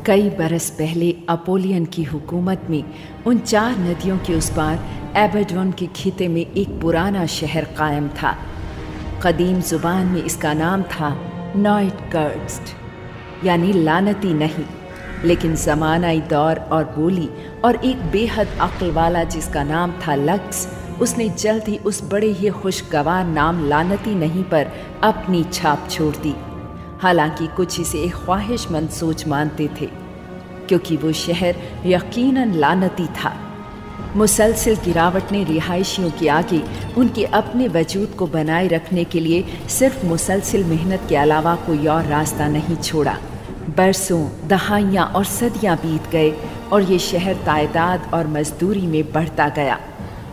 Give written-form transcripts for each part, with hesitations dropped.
कई बरस पहले अपोलियन की हुकूमत में उन 4 नदियों के उस पार एबेडोन के खिते में एक पुराना शहर कायम था। कदीम ज़ुबान में इसका नाम था नॉइट कर्स्ट, यानी लानती नहीं। लेकिन ज़मानाई दौर और बोली और एक बेहद अक्ल वाला जिसका नाम था लक्स, उसने जल्द ही उस बड़े ही खुशगवार नाम लानती नहीं पर अपनी छाप छोड़ दी। हालांकि कुछ इसे एक ख्वाहिशमंद सोच मानते थे, क्योंकि वो शहर यकीनन लानती था। मुसलसल गिरावट ने रिहायशियों के आगे उनके अपने वजूद को बनाए रखने के लिए सिर्फ मुसलसल मेहनत के अलावा कोई और रास्ता नहीं छोड़ा। बरसों, दहाइयाँ और सदियाँ बीत गए और ये शहर तादाद और मजदूरी में बढ़ता गया।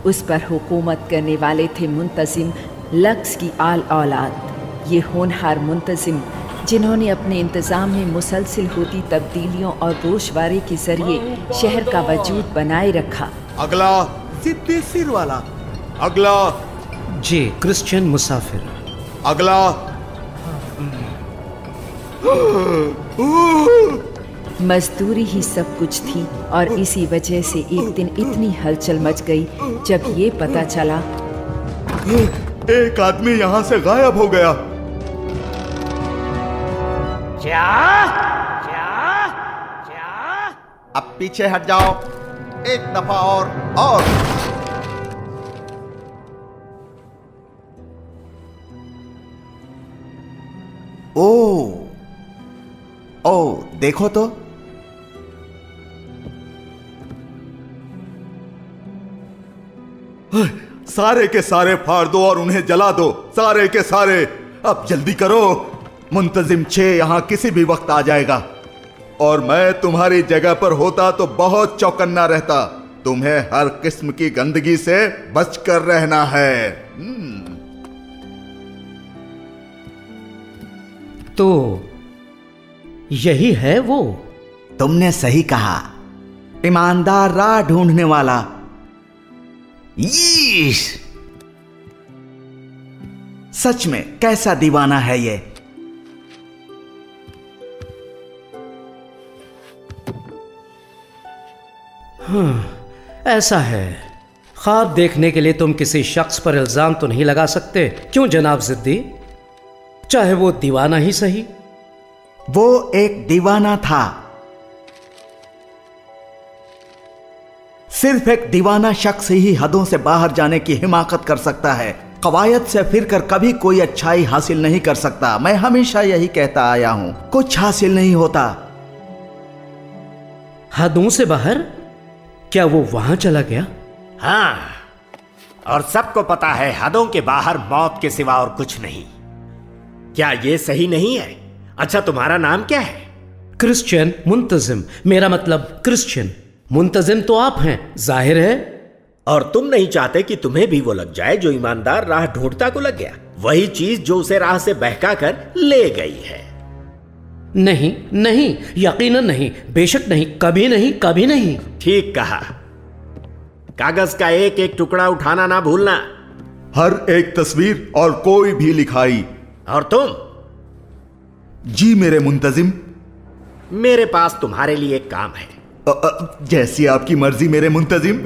उस पर हुकूमत करने वाले थे मुंतजिम लक्स की आल औलाद। ये होनहार मुंतजिम, जिन्होंने अपने इंतज़ाम में मुसलसल होती तब्दीलियों और गोशवारे के जरिए शहर का वजूद बनाए रखा। अगला सिद्धि सिर वाला। अगला जी क्रिश्चियन मुसाफिर। अगला मजदूरी ही सब कुछ थी और इसी वजह से एक दिन इतनी हलचल मच गई जब ये पता चला एक आदमी यहाँ से गायब हो गया। क्या? क्या? क्या? अब पीछे हट जाओ, एक दफा और। ओ देखो तो, सारे के सारे फाड़ दो और उन्हें जला दो, सारे के सारे। अब जल्दी करो, मुंतजिम 6 यहाँ किसी भी वक्त आ जाएगा और मैं तुम्हारी जगह पर होता तो बहुत चौकन्ना रहता। तुम्हें हर किस्म की गंदगी से बचकर रहना है। तो यही है वो? तुमने सही कहा, ईमानदार राह ढूंढने वाला। यीश! सच में कैसा दीवाना है ये। ऐसा है। ख्वाब देखने के लिए तुम किसी शख्स पर इल्जाम तो नहीं लगा सकते, क्यों जनाब जिद्दी? चाहे वो दीवाना ही सही। वो एक दीवाना था। सिर्फ एक दीवाना शख्स ही हदों से बाहर जाने की हिमाकत कर सकता है। कवायद से फिरकर कभी कोई अच्छाई हासिल नहीं कर सकता। मैं हमेशा यही कहता आया हूं, कुछ हासिल नहीं होता। हदों से बाहर? क्या वो वहां चला गया? हाँ, और सबको पता है हदों के बाहर मौत के सिवा और कुछ नहीं। क्या ये सही नहीं है? अच्छा, तुम्हारा नाम क्या है? क्रिश्चियन मुंतजिम। मेरा मतलब क्रिश्चियन। मुंतजिम तो आप हैं, जाहिर है। और तुम नहीं चाहते कि तुम्हें भी वो लग जाए जो ईमानदार राह ढूंढता को लग गया, वही चीज जो उसे राह से बहका कर ले गई है। नहीं नहीं, यकीनन नहीं, बेशक नहीं, कभी नहीं, कभी नहीं। ठीक कहा। कागज का एक एक टुकड़ा उठाना ना भूलना। हर एक तस्वीर और कोई भी लिखाई। और तुम? जी मेरे मुंतजिम। मेरे पास तुम्हारे लिए एक काम है। जैसी आपकी मर्जी मेरे मुंतजिम।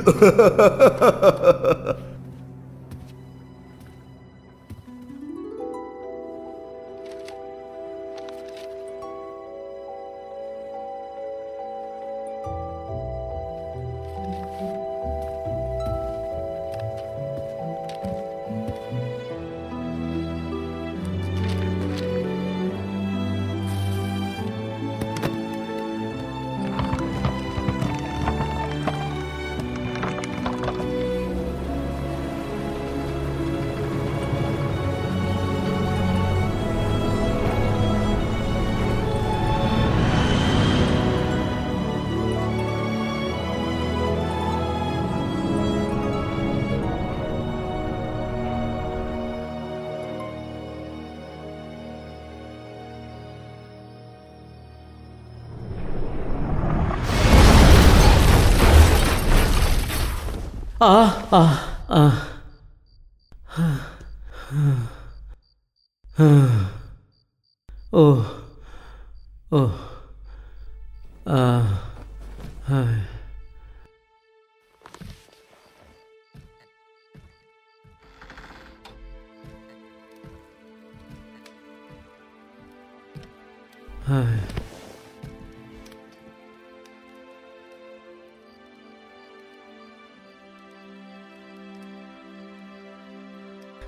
हाँ। हाँ।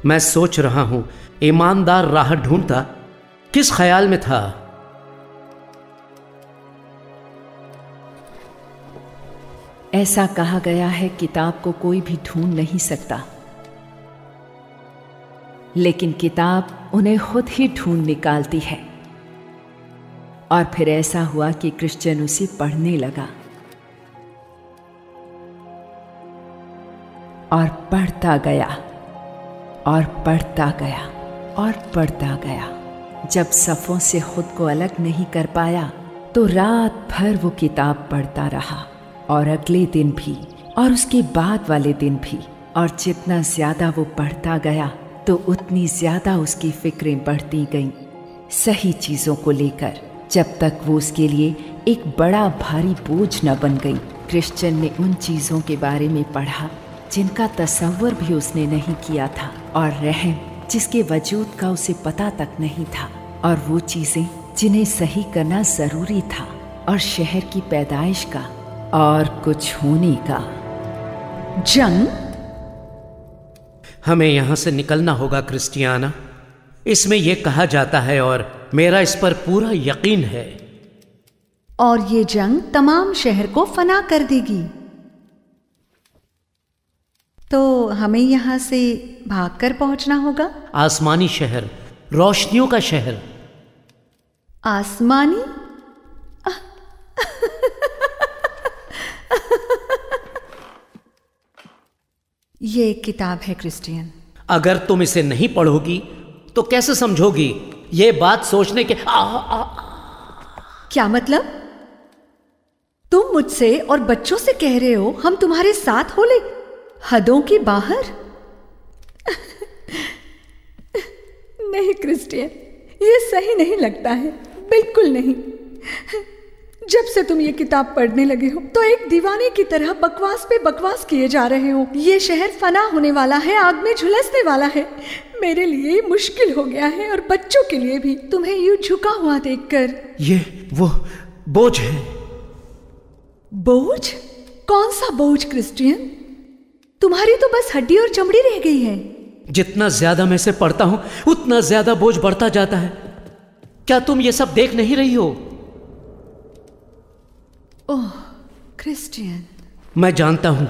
मैं सोच रहा हूं, ईमानदार राह ढूंढता किस ख्याल में था। ऐसा कहा गया है, किताब को कोई भी ढूंढ नहीं सकता, लेकिन किताब उन्हें खुद ही ढूंढ निकालती है। और फिर ऐसा हुआ कि क्रिश्चियन उसे पढ़ने लगा और पढ़ता गया और पढ़ता गया और पढ़ता गया। जब सफ़ों से खुद को अलग नहीं कर पाया तो रात भर वो किताब पढ़ता रहा, और अगले दिन भी और उसके बाद वाले दिन भी। और जितना ज़्यादा वो पढ़ता गया तो उतनी ज़्यादा उसकी फिक्रें बढ़ती गईं, सही चीज़ों को लेकर, जब तक वो उसके लिए एक बड़ा भारी बोझ न बन गई। क्रिश्चियन ने उन चीज़ों के बारे में पढ़ा जिनका तसव्वुर भी उसने नहीं किया था, और रहम जिसके वजूद का उसे पता तक नहीं था, और वो चीज़ें जिन्हें सही करना ज़रूरी था, और शहर की पैदाइश का और कुछ होने का। जंग। हमें यहां से निकलना होगा क्रिस्टियाना, इसमें यह कहा जाता है और मेरा इस पर पूरा यकीन है। और ये जंग तमाम शहर को फना कर देगी। तो हमें यहां से भागकर पहुंचना होगा। आसमानी शहर, रोशनियों का शहर। आसमानी? ये एक किताब है क्रिस्टियन। अगर तुम इसे नहीं पढ़ोगी तो कैसे समझोगी ये बात सोचने के क्या मतलब? तुम मुझसे और बच्चों से कह रहे हो हम तुम्हारे साथ हो ले, हदों के बाहर? नहीं क्रिस्टियन, ये सही नहीं लगता है, बिल्कुल नहीं। जब से तुम ये किताब पढ़ने लगे हो तो एक दीवाने की तरह बकवास पे बकवास किए जा रहे हो। ये शहर फना होने वाला है, आग में झुलसने वाला है। मेरे लिए मुश्किल हो गया है और बच्चों के लिए भी, तुम्हें यूं झुका हुआ देखकर। ये वो बोझ है। बोझ? कौन सा बोझ क्रिस्टियन? तुम्हारी तो बस हड्डी और चमड़ी रह गई है। जितना ज्यादा मैं इसे पढ़ता हूं उतना ज्यादा बोझ बढ़ता जाता है। क्या तुम ये सब देख नहीं रही हो? ओह क्रिस्टियन, मैं जानता हूं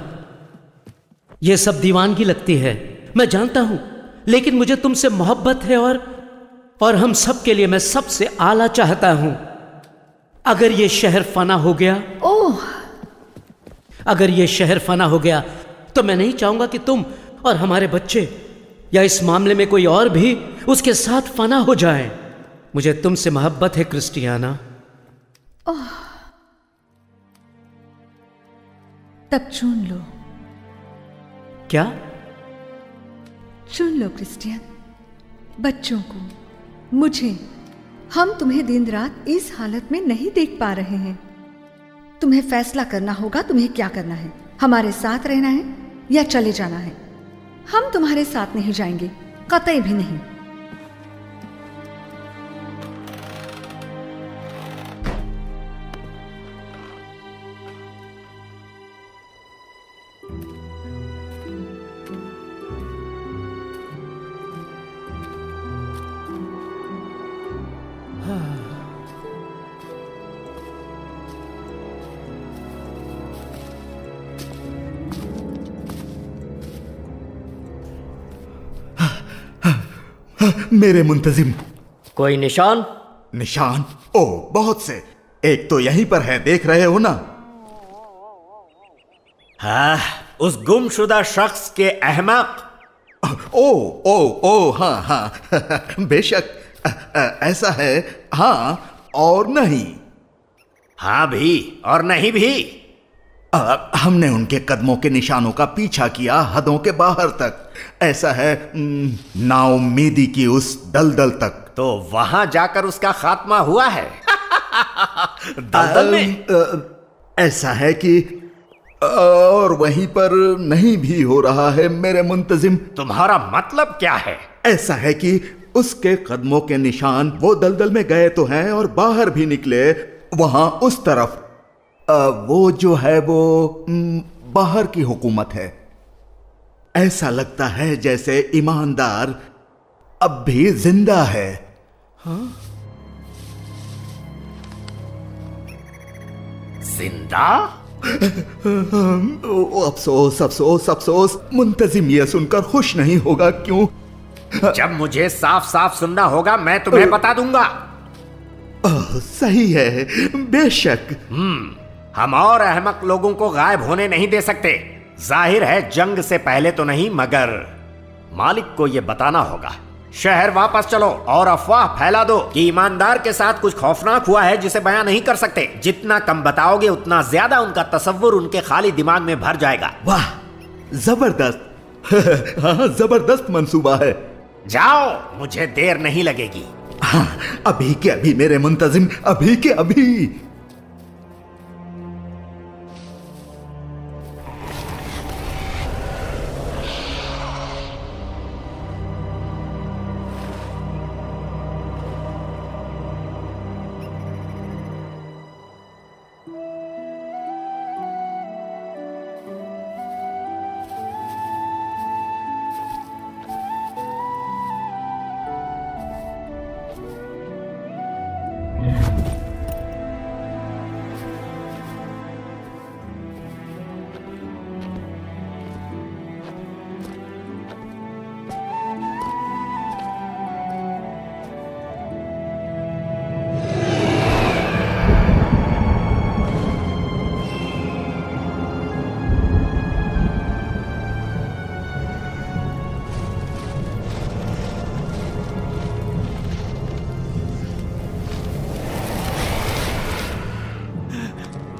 यह सब दीवानगी लगती है, मैं जानता हूं, लेकिन मुझे तुमसे मोहब्बत है और हम सब के लिए मैं सबसे आला चाहता हूं। अगर यह शहर फना हो गया, अगर यह शहर फना हो गया तो मैं नहीं चाहूंगा कि तुम और हमारे बच्चे या इस मामले में कोई और भी उसके साथ फना हो जाए। मुझे तुमसे मोहब्बत है क्रिस्टियाना। तब चुन लो। क्या? चुन लो क्रिस्टियन, बच्चों को, मुझे। हम तुम्हें दिन रात इस हालत में नहीं देख पा रहे हैं। तुम्हें फैसला करना होगा तुम्हें क्या करना है, हमारे साथ रहना है या चले जाना है। हम तुम्हारे साथ नहीं जाएंगे, कतई भी नहीं। मेरे मुंतजिम। कोई निशान? निशान? ओह, बहुत से। एक तो यहीं पर है, देख रहे हो ना? हाँ, उस गुमशुदा शख्स के अहमक। ओ ओ ओ, हाँ हाँ बेशक ऐसा है। हाँ और नहीं। हाँ भी और नहीं भी। हमने उनके कदमों के निशानों का पीछा किया हदों के बाहर तक, ऐसा है नाउम्मीदी की उस दलदल तक। तो वहां जाकर उसका खात्मा हुआ है। दलदल में? ऐसा है कि और वहीं पर नहीं भी हो रहा है मेरे मुंतजिम। तुम्हारा मतलब क्या है? ऐसा है कि उसके कदमों के निशान वो दलदल में गए तो हैं और बाहर भी निकले, वहां उस तरफ वो जो है वो बाहर की हुकूमत है। ऐसा लगता है जैसे ईमानदार अब भी जिंदा है। हाँ? जिंदा? अफसोस अफसोस अफसोस, मुंतजिम ये सुनकर खुश नहीं होगा। क्यों? जब मुझे साफ साफ सुनना होगा मैं तुम्हें बता दूंगा। सही है, बेशक। हम और अहमक लोगों को गायब होने नहीं दे सकते। जाहिर है जंग से पहले तो नहीं, मगर मालिक को यह बताना होगा। शहर वापस चलो और अफवाह फैला दो कि ईमानदार के साथ कुछ खौफनाक हुआ है जिसे बयां नहीं कर सकते। जितना कम बताओगे उतना ज्यादा उनका तसव्वुर उनके खाली दिमाग में भर जाएगा। वाह, जबरदस्त। हाँ, जबरदस्त मंसूबा है। जाओ, मुझे देर नहीं लगेगी। हाँ, अभी के अभी मेरे मुंतजिम, अभी के अभी।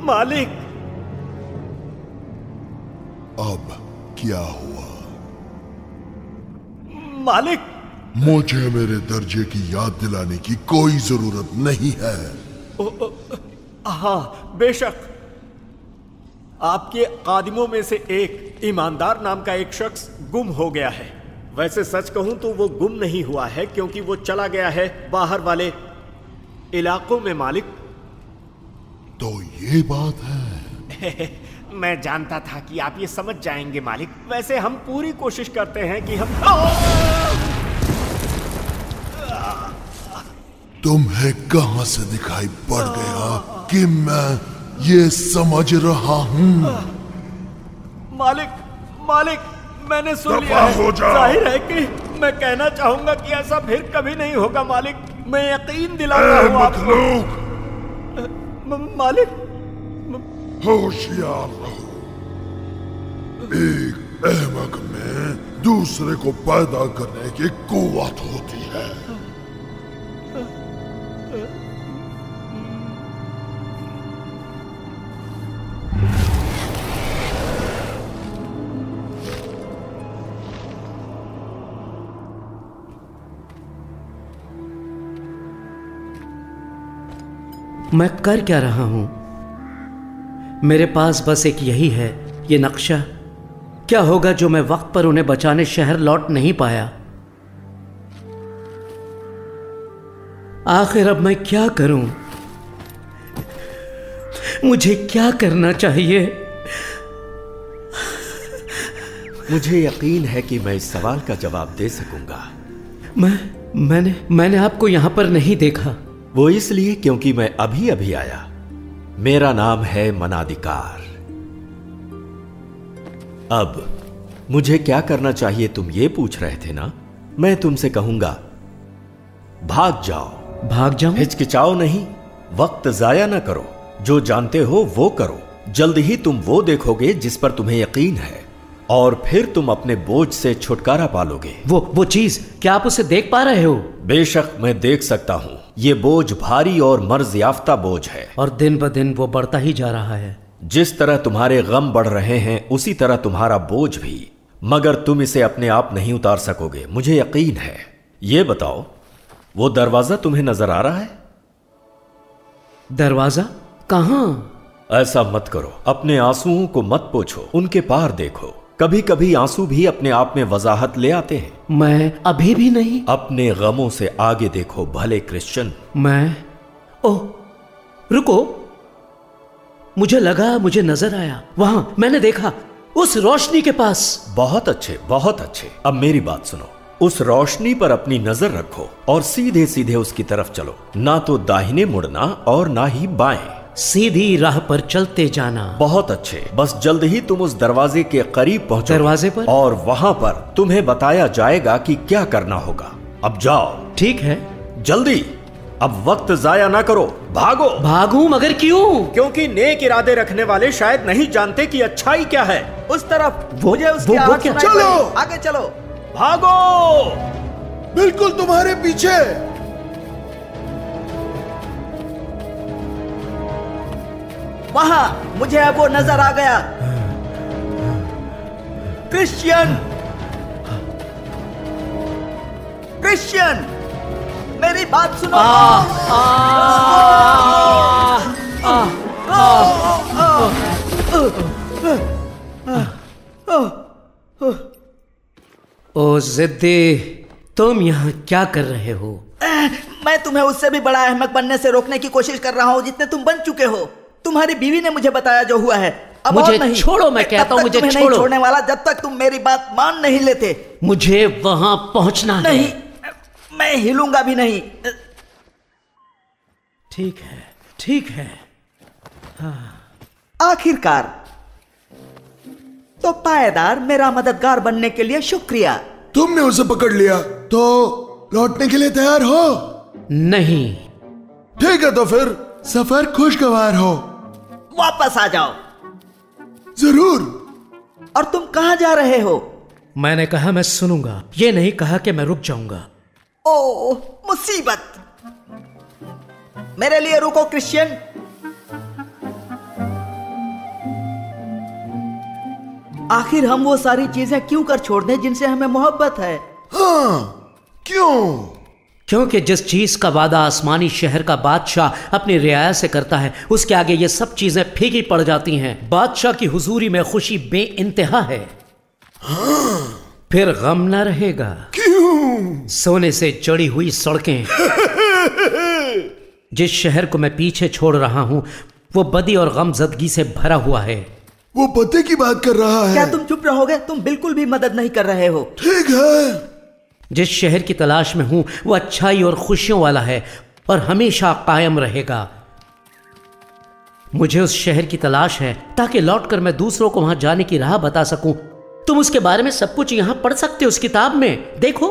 मालिक, अब क्या हुआ? मालिक, मुझे मेरे दर्जे की याद दिलाने की कोई जरूरत नहीं है। हाँ, बेशक। आपके कादिमों में से एक ईमानदार नाम का एक शख्स गुम हो गया है। वैसे सच कहूं तो वो गुम नहीं हुआ है, क्योंकि वो चला गया है बाहर वाले इलाकों में मालिक। तो ये बात है। मैं जानता था कि आप ये समझ जाएंगे मालिक। वैसे हम पूरी कोशिश करते हैं कि हम तुम्हें कहां से दिखाई पड़ गया कि मैं ये समझ रहा हूं? मालिक, मालिक, मैंने सुन लिया है। जाहिर है कि मैं कहना चाहूंगा कि ऐसा फिर कभी नहीं होगा मालिक। मैं यकीन दिलाता हूं आपको। मालिक, होशियार रहो। एक अहमक में दूसरे को पैदा करने की कुव्वत होती है। मैं कर क्या रहा हूं? मेरे पास बस एक यही है, ये नक्शा। क्या होगा जो मैं वक्त पर उन्हें बचाने शहर लौट नहीं पाया? आखिर अब मैं क्या करूं? मुझे क्या करना चाहिए? मुझे यकीन है कि मैं इस सवाल का जवाब दे सकूंगा। मैंने आपको यहां पर नहीं देखा। वो इसलिए क्योंकि मैं अभी अभी आया। मेरा नाम है मनादिकार। अब मुझे क्या करना चाहिए तुम ये पूछ रहे थे ना? मैं तुमसे कहूंगा भाग जाओ। भाग जाओ? हिचकिचाओ नहीं, वक्त जाया ना करो। जो जानते हो वो करो। जल्द ही तुम वो देखोगे जिस पर तुम्हें यकीन है, और फिर तुम अपने बोझ से छुटकारा पालोगे। वो चीज, क्या आप उसे देख पा रहे हो? बेशक मैं देख सकता हूं। ये बोझ भारी और मर्ज याफ्ता बोझ है, और दिन ब दिन वो बढ़ता ही जा रहा है। जिस तरह तुम्हारे गम बढ़ रहे हैं उसी तरह तुम्हारा बोझ भी। मगर तुम इसे अपने आप नहीं उतार सकोगे, मुझे यकीन है। ये बताओ, वो दरवाजा तुम्हें नजर आ रहा है? दरवाजा कहाँ? ऐसा मत करो, अपने आंसुओं को मत पोछो, उनके पार देखो। कभी कभी आंसू भी अपने आप में वजाहत ले आते हैं। मैं अभी भी नहीं। अपने गमों से आगे देखो भले क्रिश्चियन। ओह रुको, मुझे लगा मुझे नजर आया, वहां मैंने देखा उस रोशनी के पास। बहुत अच्छे, बहुत अच्छे। अब मेरी बात सुनो, उस रोशनी पर अपनी नजर रखो और सीधे सीधे उसकी तरफ चलो, ना तो दाहिने मुड़ना और ना ही बाएं। सीधी राह पर चलते जाना। बहुत अच्छे, बस जल्द ही तुम उस दरवाजे के करीब पहुंचो। दरवाजे पर? और वहां पर तुम्हें बताया जाएगा कि क्या करना होगा। अब जाओ। ठीक है, जल्दी, अब वक्त जाया ना करो, भागो। भागूं मगर क्यों? क्योंकि नेक इरादे रखने वाले शायद नहीं जानते कि अच्छाई क्या है। उस तरफ मुझे उसकी वो आवाज क्या? सुनाई चलो! पड़ी। आगे चलो। भागो। बिल्कुल तुम्हारे पीछे। वहां मुझे अब वो नजर आ गया। क्रिश्चियन, क्रिश्चियन, मेरी बात सुनो। ओ जिद्दी, तुम यहाँ क्या कर रहे हो? मैं तुम्हें उससे भी बड़ा अहमक बनने से रोकने की कोशिश कर रहा हूँ जितने तुम बन चुके हो। तुम्हारी बीवी ने मुझे बताया जो हुआ है। अब मुझे और नहीं। छोड़ो, मैं कहता हूँ मुझे नहीं छोड़ो। छोड़ने वाला जब तक तुम मेरी बात मान नहीं लेते। मुझे वहां पहुंचना है। नहीं, मैं हिलूंगा भी नहीं। ठीक है, ठीक है। आखिरकार तो पायदार, मेरा मददगार बनने के लिए शुक्रिया। तुमने उसे पकड़ लिया तो लौटने के लिए तैयार हो? नहीं। ठीक है, तो फिर सफर खुशगवार हो। वापस आ जाओ। जरूर। और तुम कहां जा रहे हो? मैंने कहा मैं सुनूंगा, ये नहीं कहा कि मैं रुक जाऊंगा। ओ मुसीबत। मेरे लिए रुको क्रिश्चियन। आखिर हम वो सारी चीजें क्यों कर छोड़ दें जिनसे हमें मोहब्बत है? हाँ, क्यों? क्योंकि जिस चीज का वादा आसमानी शहर का बादशाह अपनी रियाया से करता है, उसके आगे ये सब चीजें फीकी पड़ जाती हैं। बादशाह की हुजूरी में खुशी बेइंतहा है। हाँ। फिर गम न रहेगा। क्यों? सोने से जड़ी हुई सड़कें। जिस शहर को मैं पीछे छोड़ रहा हूं वो बदी और गमजदगी से भरा हुआ है। वो पते की बात कर रहा है। क्या तुम चुप रहोगे? तुम बिल्कुल भी मदद नहीं कर रहे हो। ठीक है। जिस शहर की तलाश में हूं वो अच्छाई और खुशियों वाला है और हमेशा कायम रहेगा। मुझे उस शहर की तलाश है ताकि लौटकर मैं दूसरों को वहां जाने की राह बता सकूं। तुम उसके बारे में सब कुछ यहां पढ़ सकते हो, उस किताब में देखो।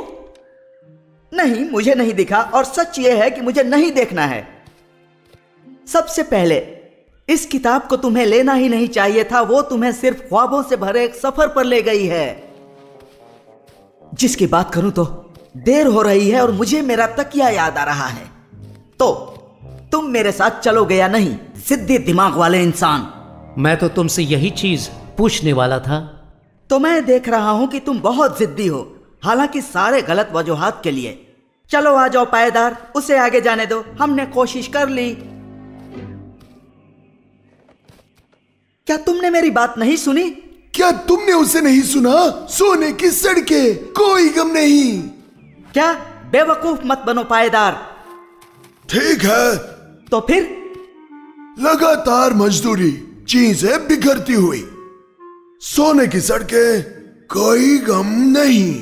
नहीं, मुझे नहीं दिखा, और सच ये है कि मुझे नहीं देखना है। सबसे पहले इस किताब को तुम्हें लेना ही नहीं चाहिए था। वो तुम्हें सिर्फ ख्वाबों से भरे एक सफर पर ले गई है, जिसकी बात करूं तो देर हो रही है और मुझे मेरा तकिया याद आ रहा है। तो तुम मेरे साथ चलोगे या नहीं, जिद्दी दिमाग वाले इंसान? मैं तो तुमसे यही चीज पूछने वाला था। तो मैं देख रहा हूं कि तुम बहुत जिद्दी हो, हालांकि सारे गलत वजूहात के लिए। चलो आ जाओ पायदार, उसे आगे जाने दो। हमने कोशिश कर ली। क्या तुमने मेरी बात नहीं सुनी? क्या तुमने उसे नहीं सुना? सोने की सड़कें, कोई गम नहीं। क्या? बेवकूफ मत बनो पायदार। ठीक है। तो फिर? लगातार मजदूरी, चीजें बिखरती हुई, सोने की सड़कें, कोई गम नहीं।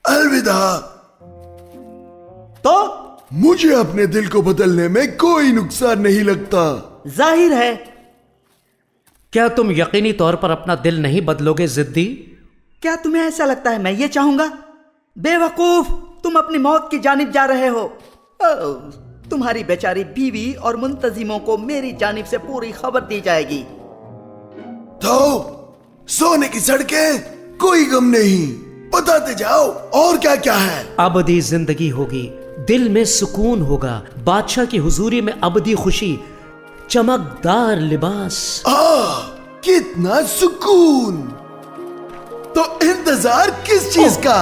अलविदा। तो मुझे अपने दिल को बदलने में कोई नुकसान नहीं लगता। जाहिर है। क्या तुम यकीनी तौर पर अपना दिल नहीं बदलोगे जिद्दी? क्या तुम्हें ऐसा लगता है मैं ये चाहूंगा? बेवकूफ, तुम अपनी मौत की जानिब जा रहे हो। तुम्हारी बेचारी बीवी और मुंतजिमों को मेरी जानिब से पूरी खबर दी जाएगी। तो सोने की सड़कें, कोई गम नहीं, बताते जाओ और क्या क्या है। अबदी जिंदगी होगी, दिल में सुकून होगा, बादशाह की हुजूरी में अबदी खुशी, चमकदार लिबास। कितना सुकून। तो इंतजार किस चीज का?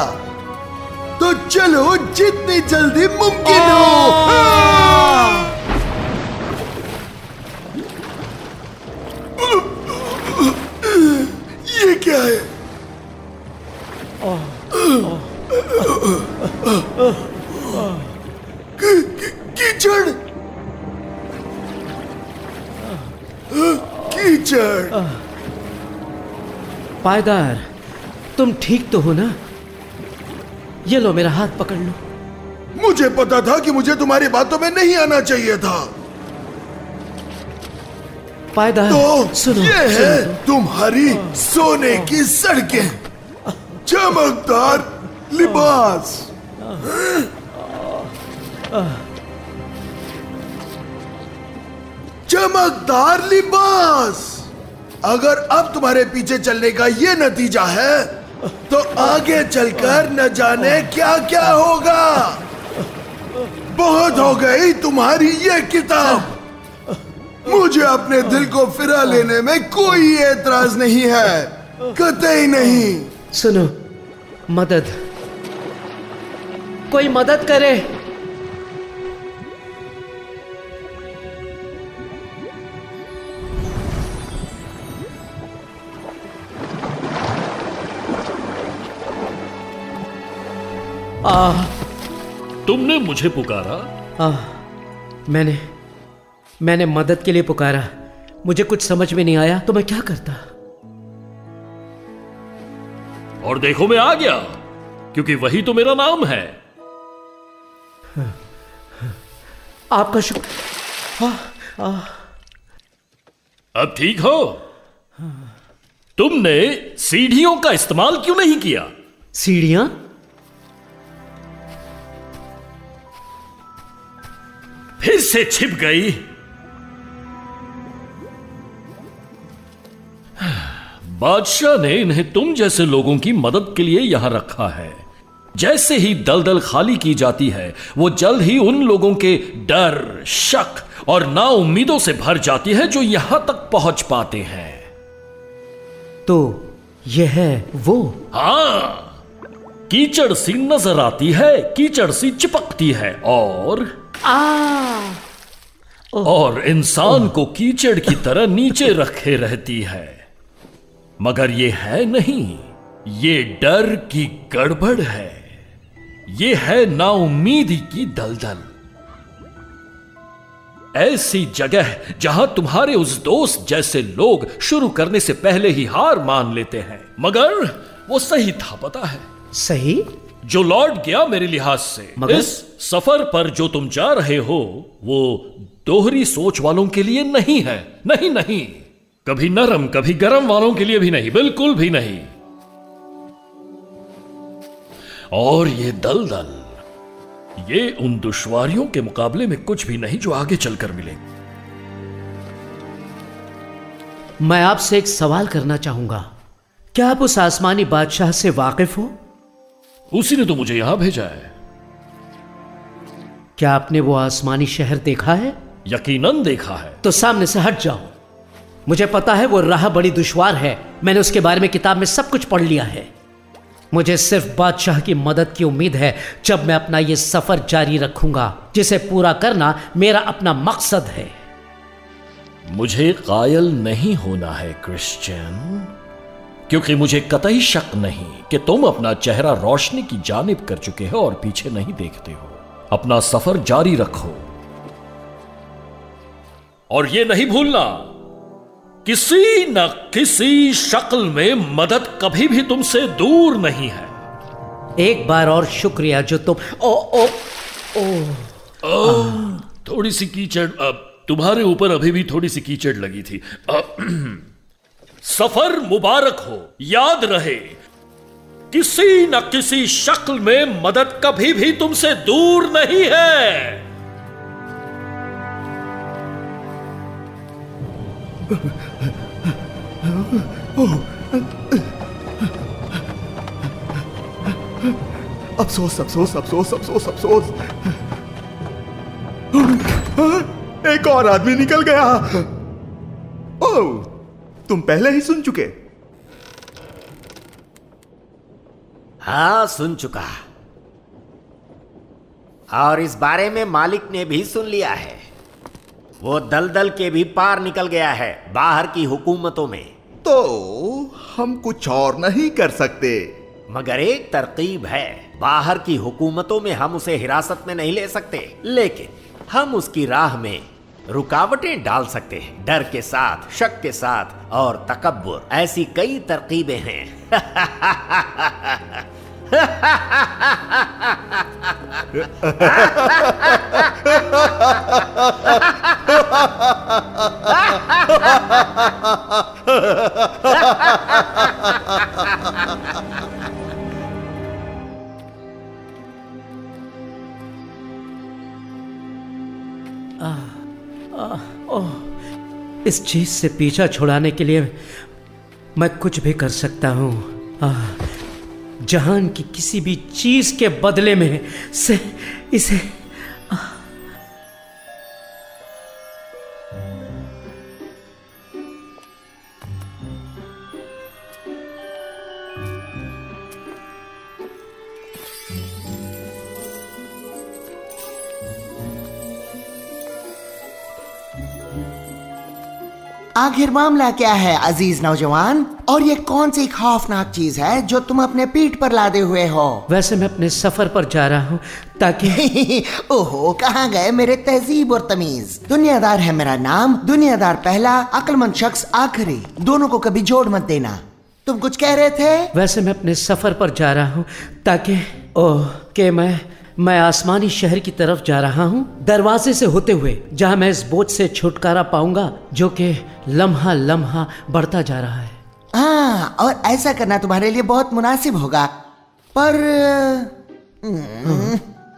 तो चलो जितनी जल्दी मुमकिन हो। ये क्या है? कीचड़, कीचड़। पायदार, तुम ठीक तो हो ना? ये लो, मेरा हाथ पकड़ लो। मुझे पता था कि मुझे तुम्हारी बातों में नहीं आना चाहिए था। पायदार, तो सुनो, ये है सुनो। तुम्हारी सोने की सड़कें, चमकदार लिबास। चमकदार लिबास। अगर अब तुम्हारे पीछे चलने का ये नतीजा है तो आगे चलकर न जाने क्या क्या होगा। बहुत हो गई तुम्हारी ये किताब। मुझे अपने दिल को फिरा लेने में कोई एतराज नहीं है, कतई नहीं। सुनो, मदद, कोई मदद करे। तुमने मुझे पुकारा? मैंने मदद के लिए पुकारा। मुझे कुछ समझ में नहीं आया तो मैं क्या करता। और देखो मैं आ गया, क्योंकि वही तो मेरा नाम है। आपका शुक्र। अब ठीक हो? तुमने सीढ़ियों का इस्तेमाल क्यों नहीं किया? सीढ़ियां? फिर से छिप गई। बादशाह ने इन्हें तुम जैसे लोगों की मदद के लिए यहां रखा है। जैसे ही दलदल खाली की जाती है, वो जल्द ही उन लोगों के डर, शक और नाउम्मीदों से भर जाती है जो यहां तक पहुंच पाते हैं। तो यह है वो? हाँ, कीचड़ सी नजर आती है, कीचड़ सी चिपकती है और इंसान को कीचड़ की तरह नीचे रखे रहती है। मगर ये है नहीं, ये डर की गड़बड़ है। ये है नाउम्मीदी की दलदल। ऐसी जगह जहां तुम्हारे उस दोस्त जैसे लोग शुरू करने से पहले ही हार मान लेते हैं। मगर वो सही था, पता है? सही? जो लौट गया मेरे लिहाज से। मगर? इस सफर पर जो तुम जा रहे हो वो दोहरी सोच वालों के लिए नहीं है। नहीं नहीं, कभी नरम कभी गरम वालों के लिए भी नहीं, बिल्कुल भी नहीं। और ये दलदल, ये उन दुश्वारियों के मुकाबले में कुछ भी नहीं जो आगे चलकर मिलेंगे। मैं आपसे एक सवाल करना चाहूंगा। क्या आप उस आसमानी बादशाह से वाकिफ हो? उसी ने तो मुझे यहां भेजा है। क्या आपने वो आसमानी शहर देखा है? यकीनन देखा है। तो सामने से हट जाओ। मुझे पता है वो राह बड़ी दुश्वार है। मैंने उसके बारे में किताब में सब कुछ पढ़ लिया है। मुझे सिर्फ बादशाह की मदद की उम्मीद है जब मैं अपना ये सफर जारी रखूंगा, जिसे पूरा करना मेरा अपना मकसद है। मुझे कायल नहीं होना है क्रिश्चियन, क्योंकि मुझे कतई शक नहीं कि तुम अपना चेहरा रोशनी की जानिब कर चुके हो और पीछे नहीं देखते हो। अपना सफर जारी रखो और यह नहीं भूलना, किसी न किसी शक्ल में मदद कभी भी तुमसे दूर नहीं है। एक बार और शुक्रिया जो तुम थोड़ी सी कीचड़ तुम्हारे ऊपर अभी भी थोड़ी सी कीचड़ लगी थी। सफर मुबारक हो। याद रहे, किसी न किसी शक्ल में मदद कभी भी तुमसे दूर नहीं है। अफसोस अफसोस अफसोस अफसोस अफसोस। एक और आदमी निकल गया। ओह, तुम पहले ही सुन चुके? हाँ, सुन चुका। और इस बारे में मालिक ने भी सुन लिया है। वो दलदल के भी पार निकल गया है, बाहर की हुकूमतों में। तो हम कुछ और नहीं कर सकते। मगर एक तरकीब है। बाहर की हुकूमतों में हम उसे हिरासत में नहीं ले सकते, लेकिन हम उसकी राह में रुकावटें डाल सकते हैं। डर के साथ, शक के साथ और तकब्बुर, ऐसी कई तरकीबें हैं। इस चीज से पीछा छुड़ाने के लिए मैं कुछ भी कर सकता हूँ। जहान की किसी भी चीज के बदले में से इसे आखिर मामला क्या है अजीज नौजवान, और ये कौन सी खौफनाक चीज है जो तुम अपने पीठ पर लादे हुए हो? वैसे मैं अपने सफर पर जा रहा हूँ ताकि ओहो, कहाँ गए मेरे तहजीब और तमीज? दुनियादार है मेरा नाम, दुनियादार पहला, अक्लमंद शख्स आखिरी, दोनों को कभी जोड़ मत देना। तुम कुछ कह रहे थे? वैसे मैं अपने सफर पर जा रहा हूँ ताकि कि मैं आसमानी शहर की तरफ जा रहा हूँ, दरवाजे से होते हुए, जहाँ मैं इस बोझ से छुटकारा पाऊंगा जो कि लम्हा लम्हा बढ़ता जा रहा है। हाँ, और ऐसा करना तुम्हारे लिए बहुत मुनासिब होगा। पर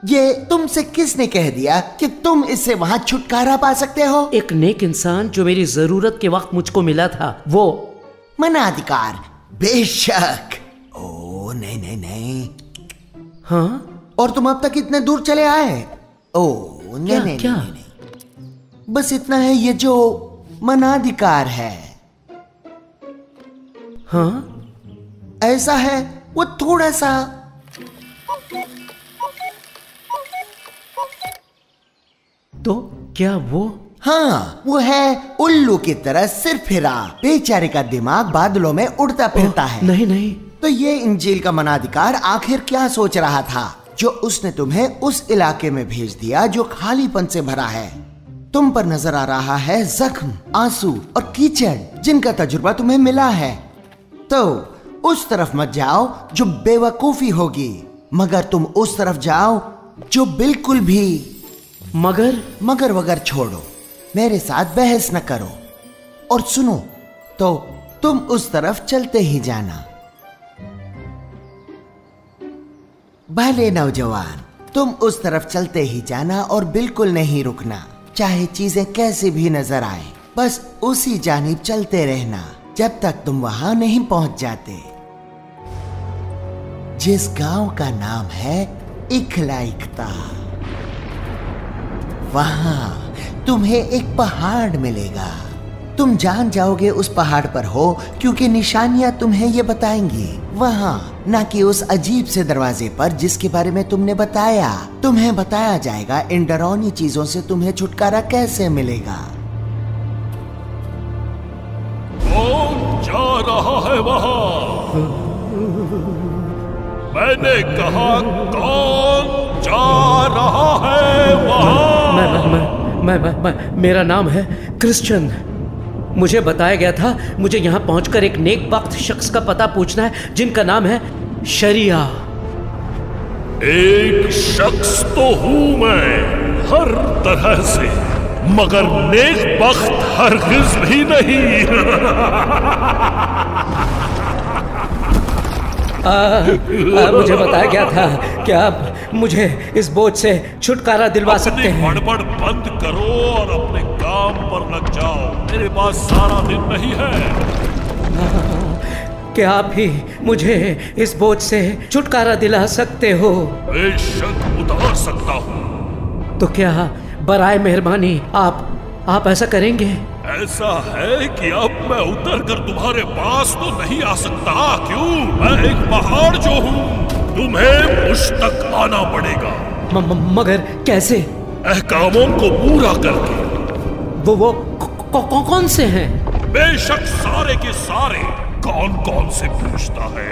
ये तुमसे किसने कह दिया कि तुम इससे वहाँ छुटकारा पा सकते हो? एक नेक इंसान जो मेरी जरूरत के वक्त मुझको मिला था, वो मनाधिकार। बेशक। ओ नहीं नहीं नहीं। हाँ, और तुम अब तक इतने दूर चले आए? ओ नहीं नहीं, क्या? नहीं नहीं, बस इतना है, ये जो मनाधिकार है, हाँ ऐसा है, वो थोड़ा सा तो क्या वो? हाँ, वो है उल्लू की तरह सिर फिरा, बेचारे का दिमाग बादलों में उड़ता फिरता है। नहीं नहीं, तो ये इंजील का मनाधिकार आखिर क्या सोच रहा था जो उसने तुम्हें उस इलाके में भेज दिया जो खालीपन से भरा है? तुम पर नजर आ रहा है जख्म, आंसू और कीचड़ जिनका तजुर्बा तुम्हें मिला है। तो उस तरफ मत जाओ जो बेवकूफी होगी, मगर तुम उस तरफ जाओ जो बिल्कुल भी मगर वगर छोड़ो। मेरे साथ बहस न करो और सुनो, तो तुम उस तरफ चलते ही जाना। भले नौजवान, तुम उस तरफ चलते ही जाना और बिल्कुल नहीं रुकना, चाहे चीजें कैसे भी नजर आए। बस उसी जानिब चलते रहना जब तक तुम वहां नहीं पहुंच जाते, जिस गांव का नाम है इखलाइकता। वहां तुम्हें एक पहाड़ मिलेगा। तुम जान जाओगे उस पहाड़ पर हो, क्योंकि निशानियां तुम्हें ये बताएंगी। वहां, ना कि उस अजीब से दरवाजे पर जिसके बारे में तुमने बताया। तुम्हें बताया जाएगा इन डरावनी चीजों से तुम्हें छुटकारा कैसे मिलेगा। कौन जा रहा है वहां? मैंने कहा कौन जा रहा है वहां? मेरा नाम है क्रिश्चियन। मुझे बताया गया था मुझे यहाँ पहुंचकर एक नेक वक्त शख्स का पता पूछना है जिनका नाम है शरिया। एक शख्स तो हूं मैं हर तरह से, मगर नेक वक्त हरगिज भी नहीं। मुझे बताया गया था कि आप मुझे इस बोझ से छुटकारा दिलवा सकते हैं। बड़बड़ बंद करो और अपने काम पर लग जाओ। मेरे पास सारा दिन नहीं है। क्या आप ही मुझे इस बोझ से छुटकारा दिला सकते हो? बेशक उतार सकता हूँ। तो क्या बराए मेहरबानी आप ऐसा करेंगे? ऐसा है कि अब मैं उतर कर तुम्हारे पास तो नहीं आ सकता। क्यों? मैं एक पहाड़ जो हूँ, तुम्हें मुझ तक आना पड़ेगा। मगर कैसे? अहकामों को पूरा करके। वो कौन से हैं? बेशक सारे के सारे। कौन कौन से पूछता है?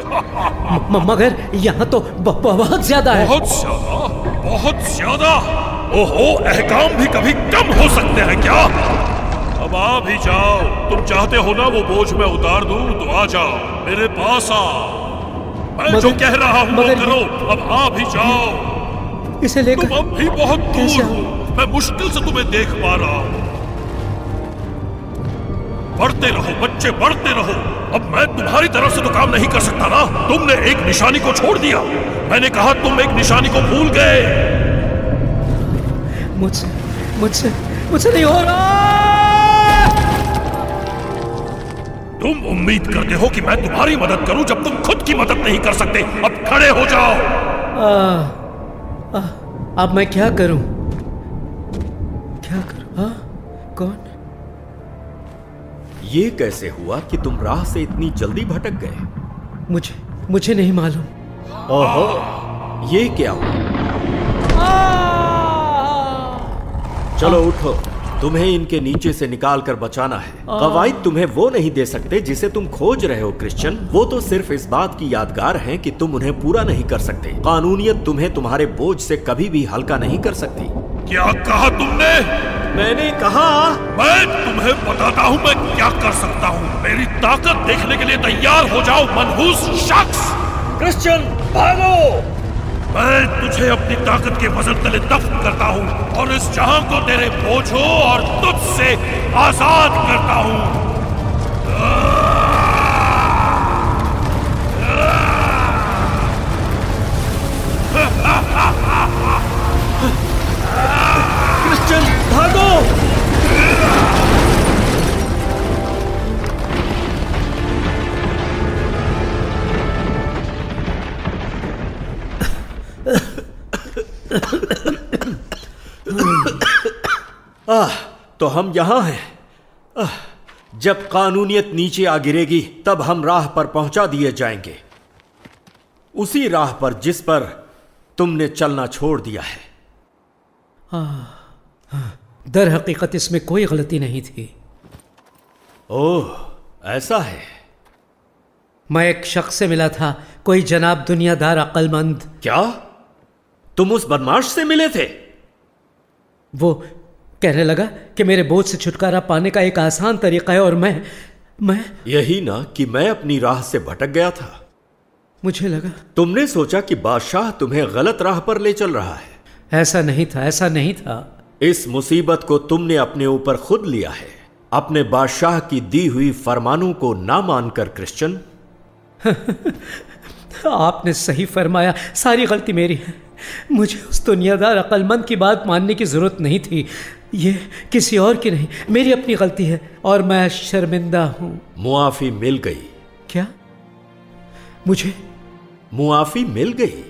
मगर यहाँ तो बहुत ज्यादा है। बहुत ज्यादा? बहुत ज्यादा? ओहो, अहकाम भी कभी कम हो सकते हैं क्या? अब आ भी जाओ। तुम चाहते हो ना वो बोझ मैं उतार दूं, तो आ जाओ मेरे पास आ। मैं जो कह रहा हूँ वो करो। अब आ भी जाओ। इसे लेकर तुम अब भी बहुत दूर हो। मैं मुश्किल से तुम्हें देख पा रहा हूँ। बढ़ते रहो बच्चे, बढ़ते रहो। अब मैं तुम्हारी तरफ से तो काम नहीं कर सकता ना। तुमने एक निशानी को छोड़ दिया। मैंने कहा तुम एक निशानी को भूल गए। मुझसे नहीं हो रहा। तुम उम्मीद करते हो कि मैं तुम्हारी मदद करूं जब तुम खुद की मदद नहीं कर सकते। अब खड़े हो जाओ। अब मैं क्या करूं? कौन? ये कैसे हुआ कि तुम राह से इतनी जल्दी भटक गए? मुझे नहीं मालूम। ओहो, ये क्या हुआ? चलो उठो, तुम्हें इनके नीचे से निकाल कर बचाना है। कवायद तुम्हें वो नहीं दे सकते जिसे तुम खोज रहे हो क्रिश्चियन। वो तो सिर्फ इस बात की यादगार हैं कि तुम उन्हें पूरा नहीं कर सकते। कानूनियत तुम्हें तुम्हारे बोझ से कभी भी हल्का नहीं कर सकती। क्या कहा तुमने? मैंने कहा मैं तुम्हें बताता हूँ मैं क्या कर सकता हूँ। मेरी ताकत देखने के लिए तैयार हो जाओ मनहूस शख्स। क्रिश्चियन भागो। मैं तुझे अपनी ताकत के वजन तले दफ्न करता हूँ और इस जहां को तेरे बोझों और तुझसे आजाद करता हूँ। क्रिश्चियन भागो। तो हम यहां हैं। जब कानूनियत नीचे आ गिरेगी तब हम राह पर पहुंचा दिए जाएंगे, उसी राह पर जिस पर तुमने चलना छोड़ दिया है। दर हकीकत इसमें कोई गलती नहीं थी। ओह, ऐसा है। मैं एक शख्स से मिला था, कोई जनाब दुनियादार अक्लमंद। क्या तुम उस बदमाश से मिले थे? वो कहने लगा कि मेरे बोझ से छुटकारा पाने का एक आसान तरीका है और मैं यही ना कि मैं अपनी राह से भटक गया था। मुझे लगा तुमने सोचा कि बादशाह तुम्हें गलत राह पर ले चल रहा है। ऐसा नहीं था, ऐसा नहीं था। इस मुसीबत को तुमने अपने ऊपर खुद लिया है, अपने बादशाह की दी हुई फरमानों को ना मानकर क्रिश्चियन। आपने सही फरमाया, सारी गलती मेरी है। मुझे उस दुनियादार अक्लमंद की बात मानने की जरूरत नहीं थी। ये किसी और की नहीं, मेरी अपनी गलती है और मैं शर्मिंदा हूं। मुआफी मिल गई। क्या? मुझे मुआफी मिल गई?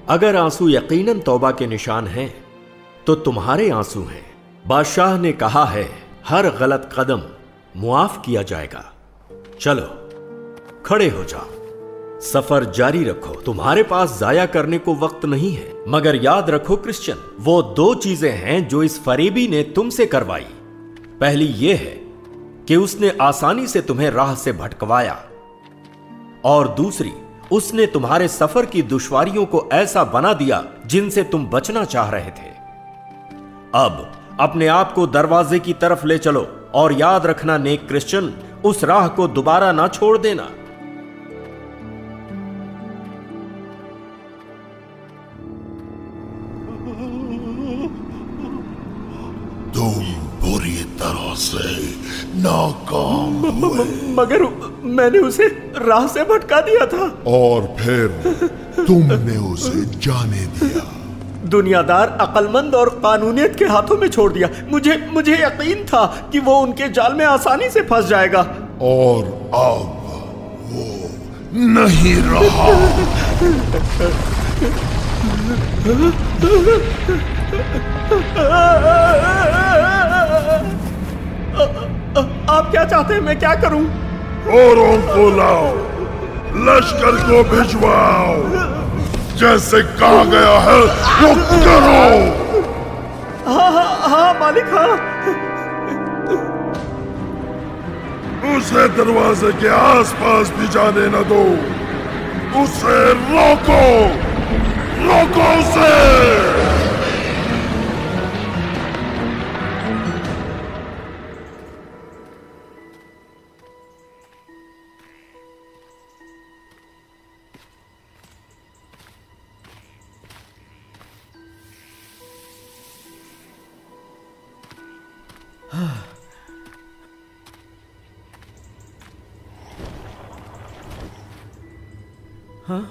अगर आंसू यकीनन तौबा के निशान हैं, तो तुम्हारे आंसू हैं। बादशाह ने कहा है हर गलत कदम मुआफ किया जाएगा। चलो खड़े हो जाओ, सफर जारी रखो। तुम्हारे पास जाया करने को वक्त नहीं है। मगर याद रखो क्रिश्चियन, वो दो चीजें हैं जो इस फरेबी ने तुमसे करवाई। पहली ये है कि उसने आसानी से तुम्हें राह से भटकवाया, और दूसरी, उसने तुम्हारे सफर की दुश्वारियों को ऐसा बना दिया जिनसे तुम बचना चाह रहे थे। अब अपने आप को दरवाजे की तरफ ले चलो और याद रखना नेक क्रिश्चियन, उस राह को दोबारा ना छोड़ देना। तुम बुरी तरह से नाकाम हुए। मगर मैंने उसे राह से भटका दिया था। और फिर तुमने उसे जाने दिया। दुनियादार अक्लमंद और कानूनियत के हाथों में छोड़ दिया। मुझे यकीन था कि वो उनके जाल में आसानी से फंस जाएगा। और अब वो नहीं रहा। आप क्या चाहते हैं? मैं क्या करूं? औरों को लाओ, लश्कर को भिजवाओ, जैसे कहा गया है वो करो। हाँ मालिक, हाँ। उसे दरवाजे के आसपास भी जाने न दो। उसे रोको, रोको उसे। हाँ?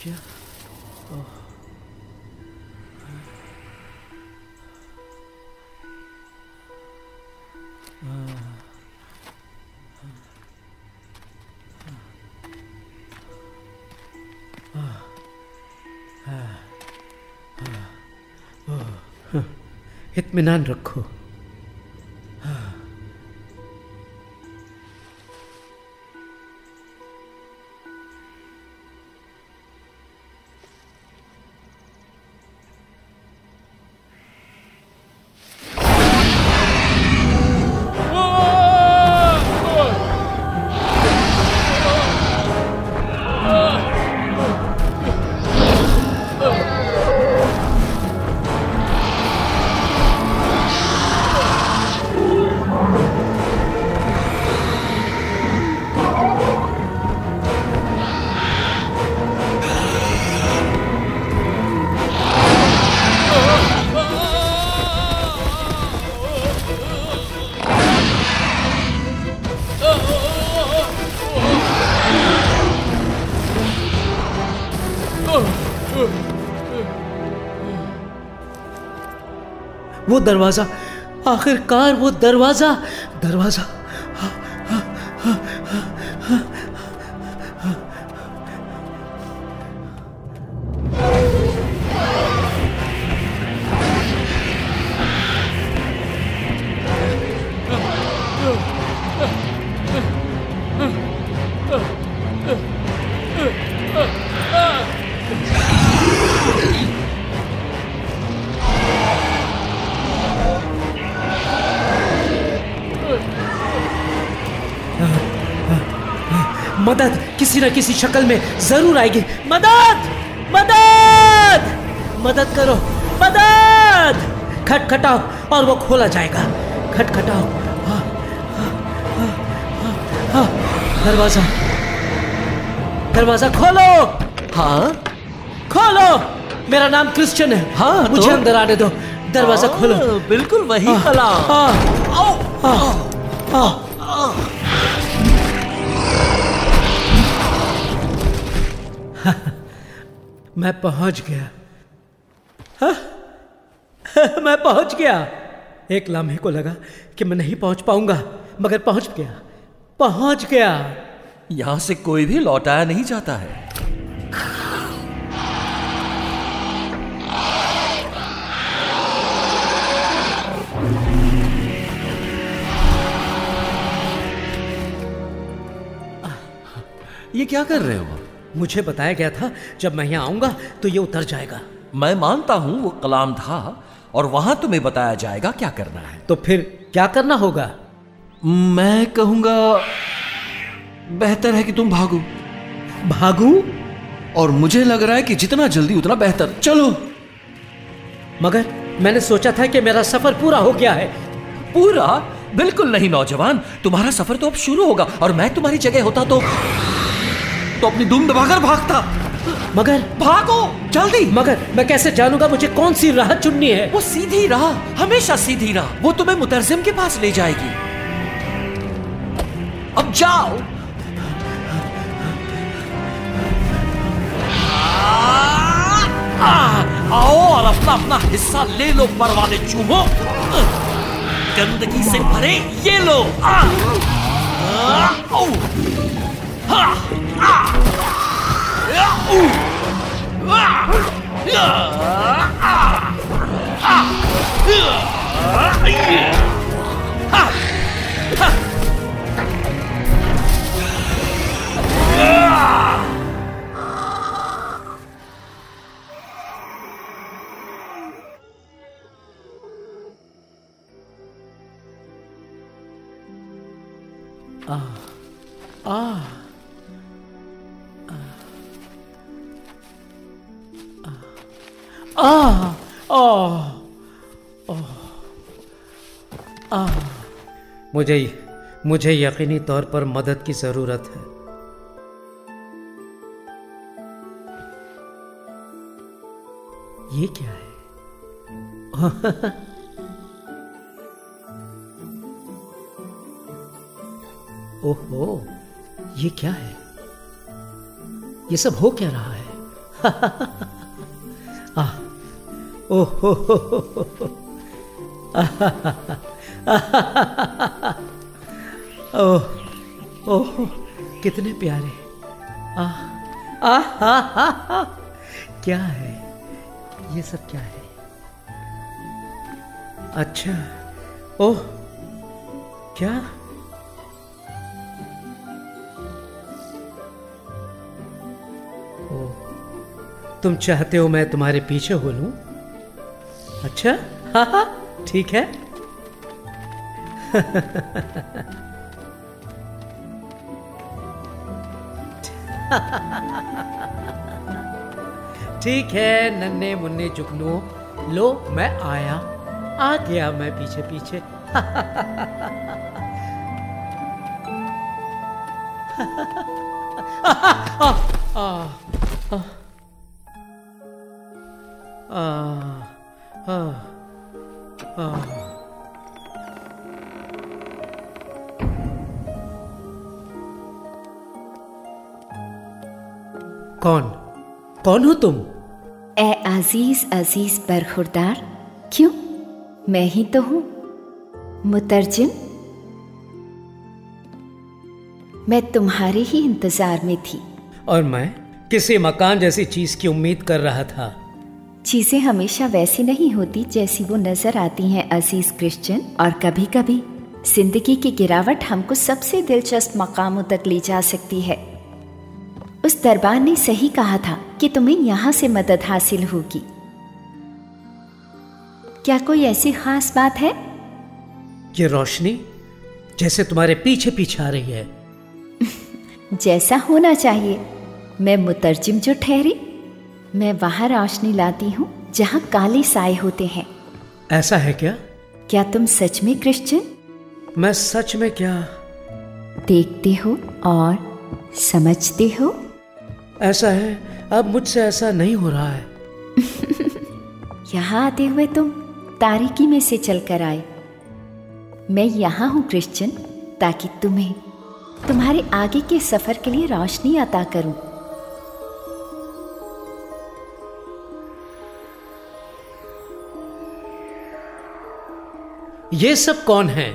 क्या? इत्मीनान रखो। वो दरवाजा, आखिरकार वो दरवाजा, दरवाजा। मदद किसी न किसी शक्ल में जरूर आएगी। मदद, मदद, मदद करो, मदद। खटखटाओ और वो खोला जाएगा। खटखटाओ। दरवाजा, दरवाजा खोलो। हाँ, खोलो। मेरा नाम क्रिश्चियन है। हाँ, मुझे अंदर आने दो। दरवाजा खोलो। बिल्कुल वही कला। मैं पहुंच गया। मैं पहुंच गया। एक लम्हे को लगा कि मैं नहीं पहुंच पाऊंगा, मगर पहुंच गया, पहुंच गया। यहां से कोई भी लौटाया नहीं जाता है। ये क्या कर रहे हो? मुझे बताया गया था जब मैं यहाँ आऊंगा तो ये उतर जाएगा। मैं मानता हूं वो कलाम था और वहां तुम्हें बताया जाएगा क्या करना है। तो फिर क्या करना होगा? मैं कहूंगा बेहतर है कि तुम भागो। भागूं? और मुझे लग रहा है कि जितना जल्दी उतना बेहतर। चलो। मगर मैंने सोचा था कि मेरा सफर पूरा हो गया है। पूरा? बिल्कुल नहीं नौजवान, तुम्हारा सफर तो अब शुरू होगा और मैं तुम्हारी जगह होता तो अपनी दुम दबाकर भागता। मगर भागो जल्दी। मगर मैं कैसे जानूंगा मुझे कौन सी राह चुननी है? वो सीधी राह, हमेशा सीधी राह। वो तुम्हें मुतरजिम के पास ले जाएगी। अब जाओ। आओ और अपना अपना हिस्सा ले लो। परवाने चूमो, गंदगी से भरे ये लो। मुझे यकीनी तौर पर मदद की जरूरत है। ये क्या है? ओहो, ये क्या है? ये सब हो क्या रहा है? ओहो, ओह, कितने प्यारे। क्या है ये सब? क्या है? अच्छा, ओह, क्या? ओह, तुम चाहते हो मैं तुम्हारे पीछे हो लूं? अच्छा, हाँ, ठीक है। ठीक है नन्हे मुन्ने जुगनू, लो मैं आया, आ गया मैं पीछे पीछे। कौन हो तुम? ए अजीज अजीज बरखुरदार, क्यों? मैं ही तो हूं, मुतरजिम। मैं तुम्हारे ही इंतजार में थी। और मैं किसी मकान जैसी चीज की उम्मीद कर रहा था। चीजें हमेशा वैसी नहीं होती जैसी वो नजर आती हैं अजीज क्रिश्चियन, और कभी कभी जिंदगी की गिरावट हमको सबसे दिलचस्प मकामों तक ले जा सकती है। उस दरबार ने सही कहा था कि तुम्हें यहाँ से मदद हासिल होगी। क्या कोई ऐसी खास बात है? ये रोशनी जैसे तुम्हारे पीछे पीछे आ रही है। जैसा होना चाहिए। मैं मुतरजिम जो ठहरी, मैं वहां रोशनी लाती हूँ जहाँ काले साए होते हैं। ऐसा है क्या? क्या तुम सच में क्रिश्चियन? मैं सच में क्या? देखते हो और समझते हो। ऐसा है, अब मुझसे ऐसा नहीं हो रहा है। यहाँ आते हुए तुम तारीकी में से चलकर आए। मैं यहाँ हूँ क्रिश्चियन, ताकि तुम्हें तुम्हारे आगे के सफर के लिए रोशनी अता करूं। ये सब कौन है?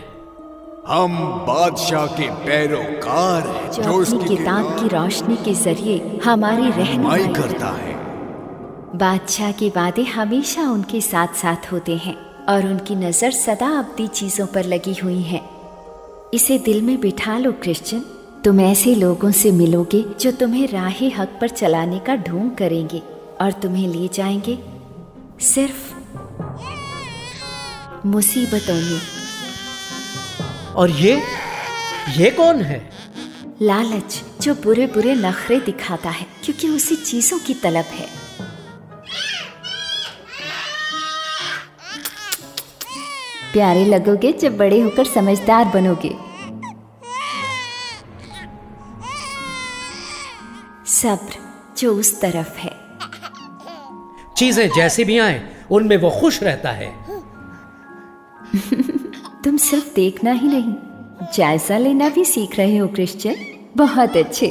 हम बादशाह के पैरोकार हैं, जो अपनी किताब की रोशनी के जरिए हमारी रहनुमाई करता है। बादशाह के वादे हमेशा उनके साथ साथ होते हैं और उनकी नजर सदा अब्दी चीजों पर लगी हुई है। इसे दिल में बिठा लो क्रिश्चियन। तुम ऐसे लोगों से मिलोगे जो तुम्हें राहे हक पर चलाने का ढोंग करेंगे और तुम्हें ले जाएंगे सिर्फ मुसीबतों में। और ये कौन है? लालच, जो बुरे बुरे नखरे दिखाता है क्योंकि उसे चीजों की तलब है। प्यारे लगोगे जब बड़े होकर समझदार बनोगे। सब्र, जो उस तरफ है। चीजें जैसी भी आए उनमें वो खुश रहता है। तुम सिर्फ देखना ही नहीं, जायजा लेना भी सीख रहे हो क्रिश्चियन। बहुत अच्छे।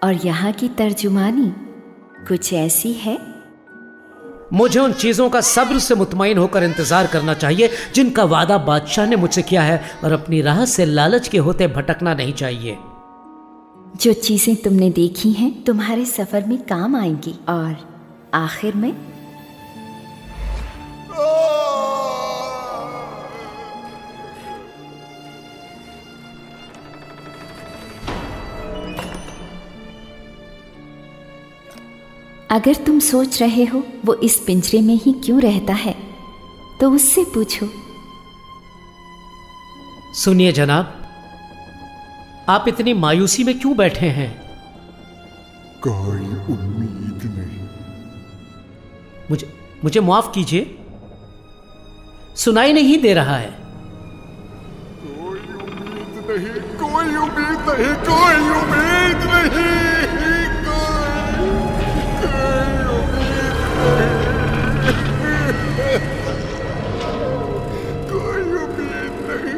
और यहाँ की तर्जुमानी कुछ ऐसी है। मुझे उन चीजों का सब्र से मुतमईन होकर इंतजार करना चाहिए जिनका वादा बादशाह ने मुझसे किया है, और अपनी राह से लालच के होते भटकना नहीं चाहिए। जो चीजें तुमने देखी हैं तुम्हारे सफर में काम आएंगी, और आखिर में अगर तुम सोच रहे हो वो इस पिंजरे में ही क्यों रहता है, तो उससे पूछो। सुनिए जनाब, आप इतनी मायूसी में क्यों बैठे हैं? कोई उम्मीद नहीं। मुझे माफ कीजिए, सुनाई नहीं दे रहा है। कोई उम्मीद नहीं, कोई उम्मीद नहीं, कोई उम्मीद नहीं, कोई उम्मीद नहीं।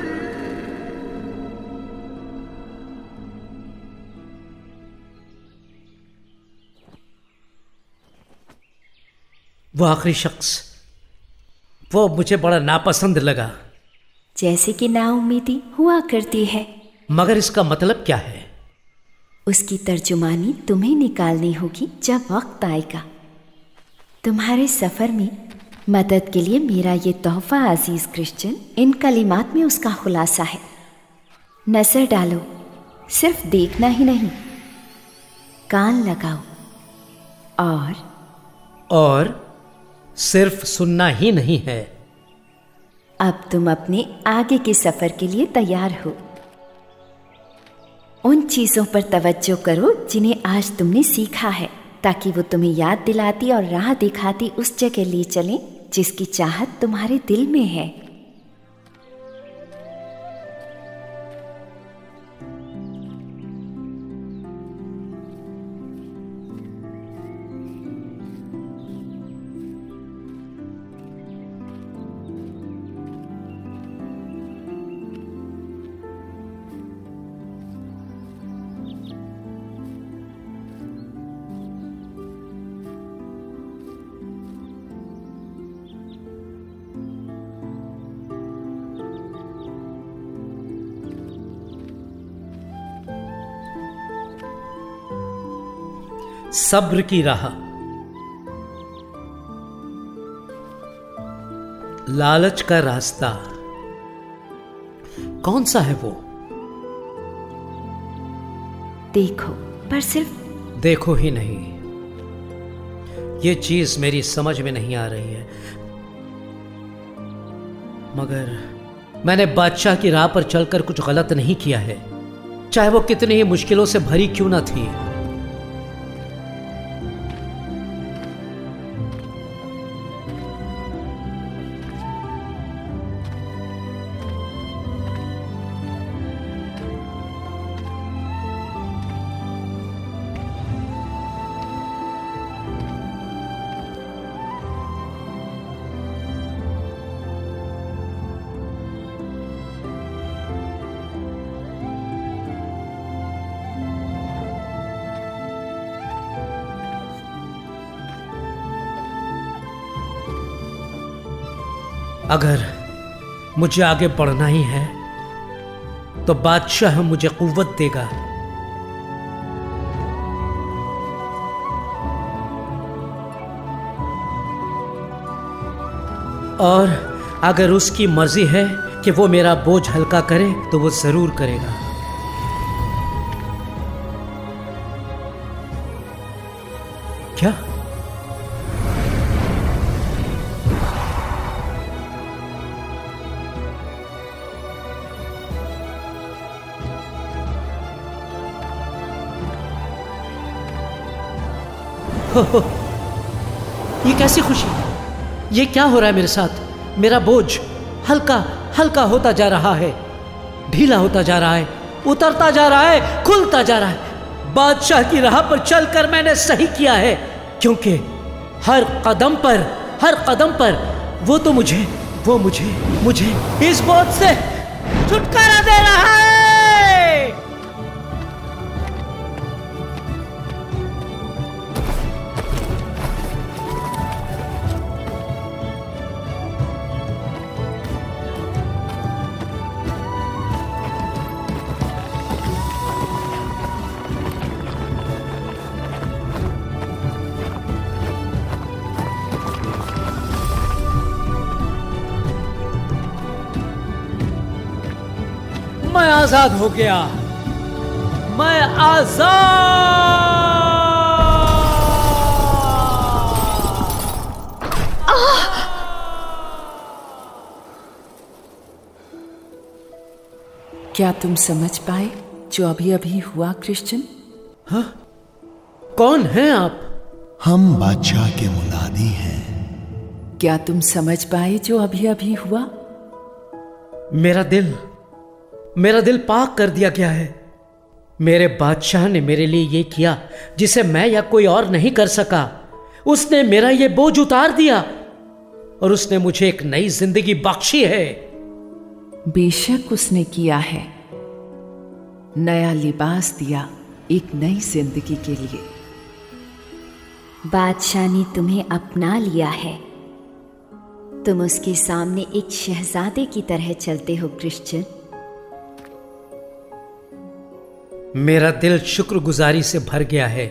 वो आखिरी शख्स, वो मुझे बड़ा नापसंद लगा। जैसे कि नाउम्मीदी हुआ करती है। मगर इसका मतलब क्या है? उसकी तर्जुमानी तुम्हें निकालनी होगी जब वक्त आएगा। तुम्हारे सफ़र में मदद के लिए मेरा ये तोहफा अजीज़ क्रिश्चियन, इन कलिमात में उसका खुलासा है। नज़र डालो, सिर्फ देखना ही नहीं, कान लगाओ और सिर्फ सुनना ही नहीं है। अब तुम अपने आगे के सफ़र के लिए तैयार हो। उन चीज़ों पर तवज्जो करो जिन्हें आज तुमने सीखा है, ताकि वो तुम्हें याद दिलाती और राह दिखाती उस जगह ले चलें जिसकी चाहत तुम्हारे दिल में है। सब्र की राह, लालच का रास्ता, कौन सा है वो? देखो, पर सिर्फ देखो ही नहीं। ये चीज मेरी समझ में नहीं आ रही है। मगर मैंने बादशाह की राह पर चलकर कुछ गलत नहीं किया है, चाहे वो कितनी ही मुश्किलों से भरी क्यों ना थी। अगर मुझे आगे बढ़ना ही है तो बादशाह मुझे कुव्वत देगा। और अगर उसकी मर्जी है कि वो मेरा बोझ हल्का करे तो वो जरूर करेगा। क्या? ये कैसी खुशी? ये क्या हो रहा है मेरे साथ? मेरा बोझ हल्का हल्का होता जा रहा है, ढीला होता जा रहा है, उतरता जा रहा है, खुलता जा रहा है। बादशाह की राह पर चलकर मैंने सही किया है, क्योंकि हर कदम पर वो तो मुझे इस बोझ से छुटकारा दे रहा है। मैं आजाद हो गया, मैं आजाद। क्या तुम समझ पाए जो अभी अभी हुआ क्रिश्चियन? हाँ, कौन हैं आप? हम बादशाह के मुनादी हैं। क्या तुम समझ पाए जो अभी अभी हुआ? मेरा दिल पाक कर दिया गया है। मेरे बादशाह ने मेरे लिए ये किया जिसे मैं या कोई और नहीं कर सका। उसने मेरा ये बोझ उतार दिया और उसने मुझे एक नई जिंदगी बख्शी है। बेशक उसने किया है, नया लिबास दिया एक नई जिंदगी के लिए। बादशाह ने तुम्हें अपना लिया है। तुम उसके सामने एक शहजादे की तरह चलते हो क्रिश्चियन। मेरा दिल शुक्रगुजारी से भर गया है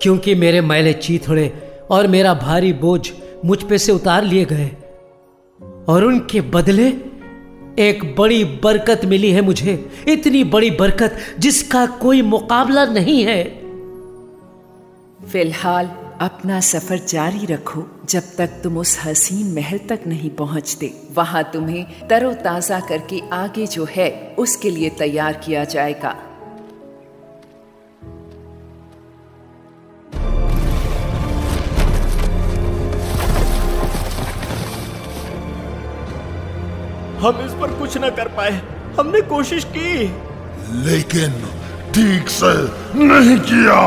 क्योंकि मेरे मैले चीथड़े और मेरा भारी बोझ मुझ पे से उतार लिए गए और उनके बदले एक बड़ी बरकत मिली है मुझे। इतनी बड़ी बरकत जिसका कोई मुकाबला नहीं है। फिलहाल अपना सफर जारी रखो जब तक तुम उस हसीन महल तक नहीं पहुंचते। वहां तुम्हें तरोताजा करके आगे जो है उसके लिए तैयार किया जाएगा। हम इस पर कुछ न कर पाए। हमने कोशिश की लेकिन ठीक से नहीं किया।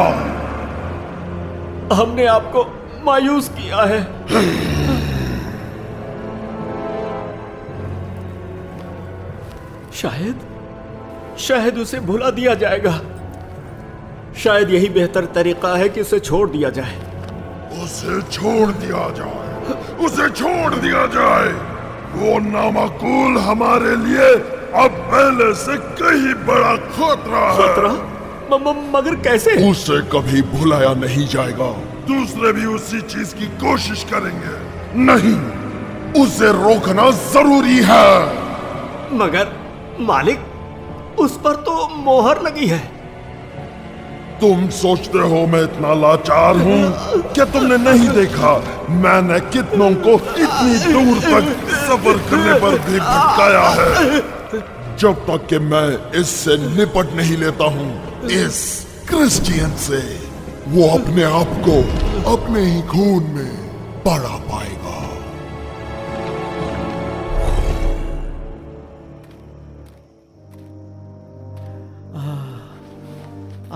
हमने आपको मायूस किया है। शायद उसे भुला दिया जाएगा। शायद यही बेहतर तरीका है कि उसे छोड़ दिया जाए। उसे छोड़ दिया जाए, उसे छोड़ दिया जाए। वो नामाकूल हमारे लिए अब पहले से कहीं बड़ा खतरा है। खतरा? मगर कैसे? उसे कभी भुलाया नहीं जाएगा। दूसरे भी उसी चीज की कोशिश करेंगे। नहीं, उसे रोकना जरूरी है। मगर मालिक, उस पर तो मोहर लगी है। तुम सोचते हो मैं इतना लाचार हूँ? क्या तुमने नहीं देखा मैंने कितनों को इतनी दूर तक सफर करने पर भी भटकाया है? जब तक कि मैं इससे निपट नहीं लेता हूँ, इस क्रिश्चियन से, वो अपने आप को अपने ही खून में पड़ा पाएगा।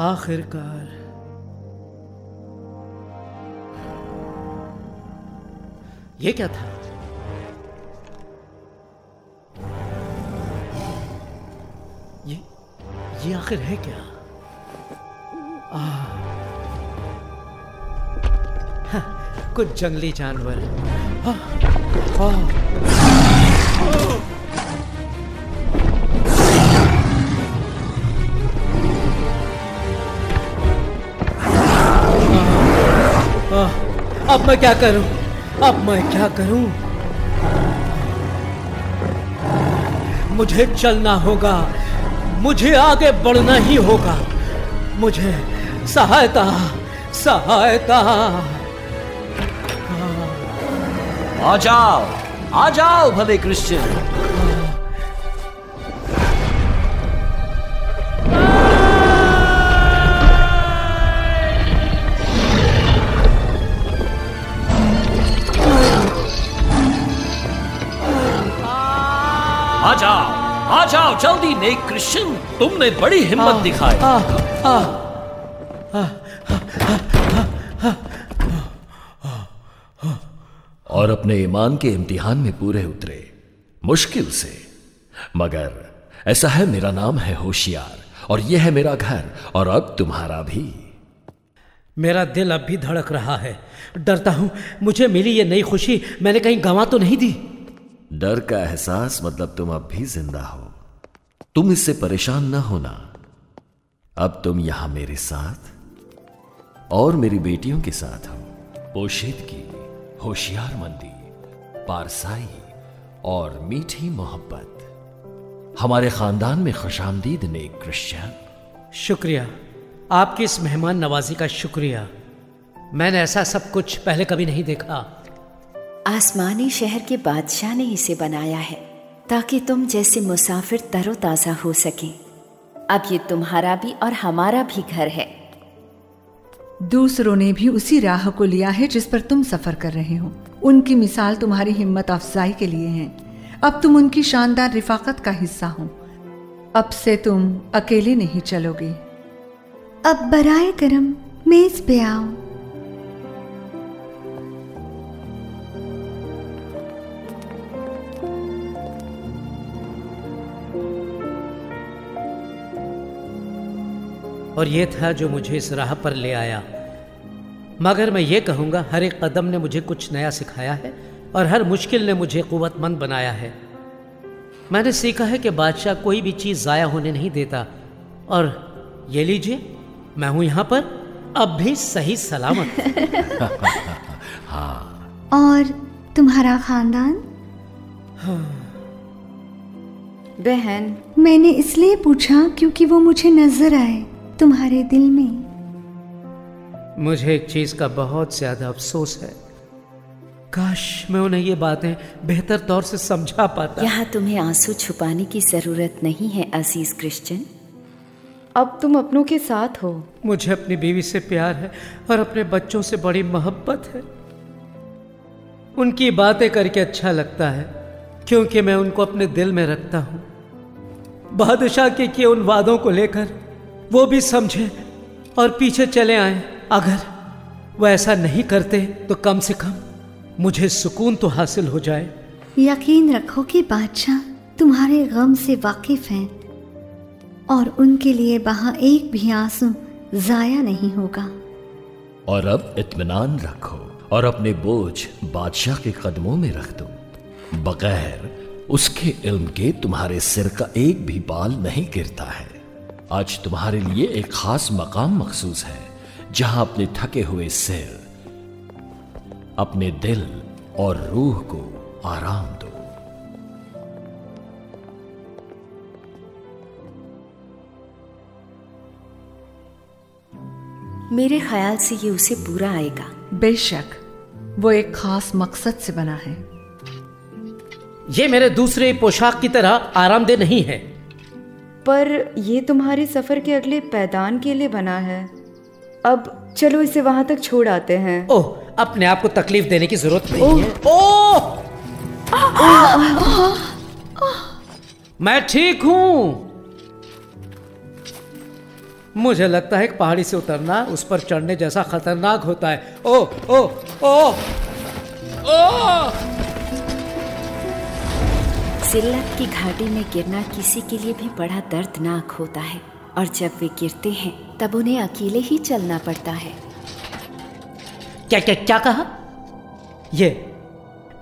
आखिरकार ये क्या था? ये आखिर है क्या? कुछ जंगली जानवर। अब मैं क्या करूं? मुझे चलना होगा, मुझे आगे बढ़ना ही होगा। मुझे सहायता। आ जाओ भले क्रिश्चियन। आ जाओ जल्दी नेक क्रिश्चियन, तुमने बड़ी हिम्मत दिखाई। और अपने ईमान के इम्तिहान में पूरे उतरे, मुश्किल से, मगर ऐसा है, मेरा नाम है होशियार और यह है मेरा घर और अब तुम्हारा भी। मेरा दिल अब भी धड़क रहा है। डरता हूं मुझे मिली ये नई खुशी मैंने कहीं गंवा तो नहीं दी। डर का एहसास मतलब तुम अब भी जिंदा हो। तुम इससे परेशान ना होना। अब तुम यहां मेरे साथ और मेरी बेटियों के साथ हो। पोशीदगी, होशियारमंदी, पारसाई और मीठी मोहब्बत। हमारे खानदान में खुशामदीद नेक क्रिश्चियन। शुक्रिया, आपकी इस मेहमान नवाजी का शुक्रिया। मैंने ऐसा सब कुछ पहले कभी नहीं देखा। आसमानी शहर के बादशाह ने इसे बनाया है ताकि तुम जैसे मुसाफिर तरोताजा हो सके। अब ये तुम्हारा भी और हमारा भी घर है। दूसरों ने भी उसी राह को लिया है जिस पर तुम सफर कर रहे हो। उनकी मिसाल तुम्हारी हिम्मत अफजाई के लिए है। अब तुम उनकी शानदार रिफाकत का हिस्सा हो। अब से तुम अकेले नहीं चलोगे। अब बराए करम मेज पे आओ। और ये था जो मुझे इस राह पर ले आया। मगर मैं ये कहूँगा, हर एक कदम ने मुझे कुछ नया सिखाया है और हर मुश्किल ने मुझे क़ुव्वतमंद बनाया है। मैंने सीखा है कि बादशाह कोई भी चीज़ ज़ाया होने नहीं देता। और ये लीजिए, मैं हूँ यहाँ पर अब भी सही सलामत। हाँ। और तुम्हारा खानदान? बहन, मैंने इसलिए पूछा क्योंकि वो मुझे नजर आए तुम्हारे दिल में। मुझे एक चीज का बहुत ज्यादा अफसोस है। काश मैं उन्हें ये बातें बेहतर तौर से समझा पाता। यहाँ तुम्हें आंसू छुपाने की जरूरत नहीं है अजीज क्रिश्चियन। अब तुम अपनों के साथ हो। मुझे अपनी बीवी से प्यार है और अपने बच्चों से बड़ी मोहब्बत है। उनकी बातें करके अच्छा लगता है क्योंकि मैं उनको अपने दिल में रखता हूँ। बादशाह के किए उन वादों को लेकर वो भी समझे और पीछे चले आए। अगर वो ऐसा नहीं करते तो कम से कम मुझे सुकून तो हासिल हो जाए। यकीन रखो कि बादशाह तुम्हारे गम से वाकिफ हैं और उनके लिए वहां एक भी आंसू जाया नहीं होगा। और अब इत्मीनान रखो और अपने बोझ बादशाह के कदमों में रख दो। बगैर उसके इल्म के तुम्हारे सिर का एक भी बाल नहीं गिरता है। आज तुम्हारे लिए एक खास मकाम मखसूस है जहां अपने थके हुए सिर, अपने दिल और रूह को आराम दो। मेरे ख्याल से ये उसे पूरा आएगा। बेशक वो एक खास मकसद से बना है। ये मेरे दूसरे पोशाक की तरह आरामदेह नहीं है। पर ये तुम्हारे सफर के अगले पैदान के लिए बना है। अब चलो इसे वहां तक छोड़ आते हैं। ओह, अपने आप को तकलीफ देने की जरूरत नहीं है। ओह! मैं ठीक हूं। मुझे लगता है कि पहाड़ी से उतरना उस पर चढ़ने जैसा खतरनाक होता है। ओह ओह ओह ओह! जिल्लत की घाटी में गिरना किसी के लिए भी बड़ा दर्दनाक होता है और जब वे गिरते हैं तब उन्हें अकेले ही चलना पड़ता है। क्या क्या क्या कहा? ये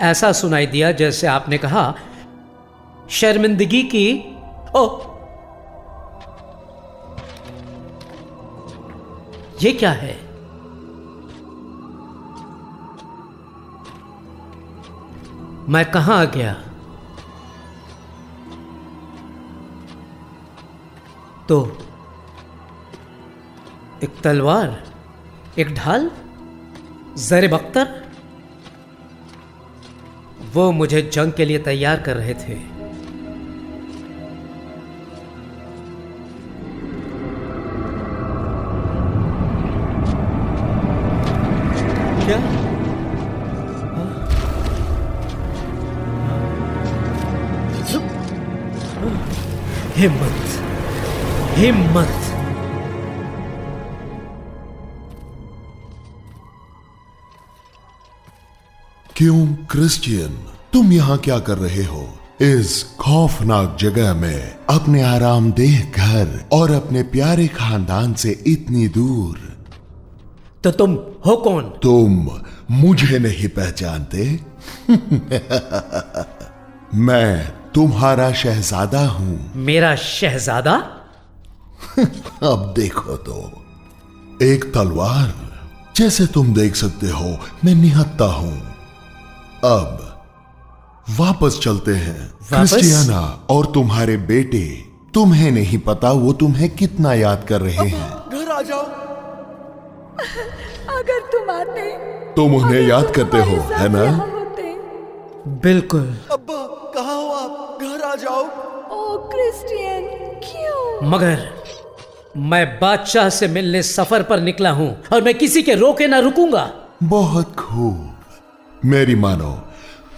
ऐसा सुनाई दिया जैसे आपने कहा शर्मिंदगी की। ओह, ये क्या है? मैं कहां आ गया? तो एक तलवार, एक ढाल, ज़रेब अख्तर, वो मुझे जंग के लिए तैयार कर रहे थे। क्या? हिम्मत, हिम्मत। क्यों क्रिश्चियन, तुम यहाँ क्या कर रहे हो? इस खौफनाक जगह में अपने आरामदेह घर और अपने प्यारे खानदान से इतनी दूर। तो तुम हो कौन? तुम मुझे नहीं पहचानते? मैं तुम्हारा शहजादा हूं। मेरा शहजादा? अब देखो तो, एक तलवार, जैसे तुम देख सकते हो मैं निहत्ता हूं। अब वापस चलते हैं। क्रिस्टियाना और तुम्हारे बेटे, तुम्हें नहीं पता वो तुम्हें कितना याद कर रहे हैं। घर आ जाओ। अगर तुम आते, तुम उन्हें याद करते हो, है ना? बिल्कुल। अब्बा, कहाँ हो आप? घर आ जाओ। ओ क्रिस्टियन, क्यों? मगर मैं बादशाह से मिलने सफर पर निकला हूं और मैं किसी के रोके ना रुकूंगा। बहुत खूब। मेरी मानो,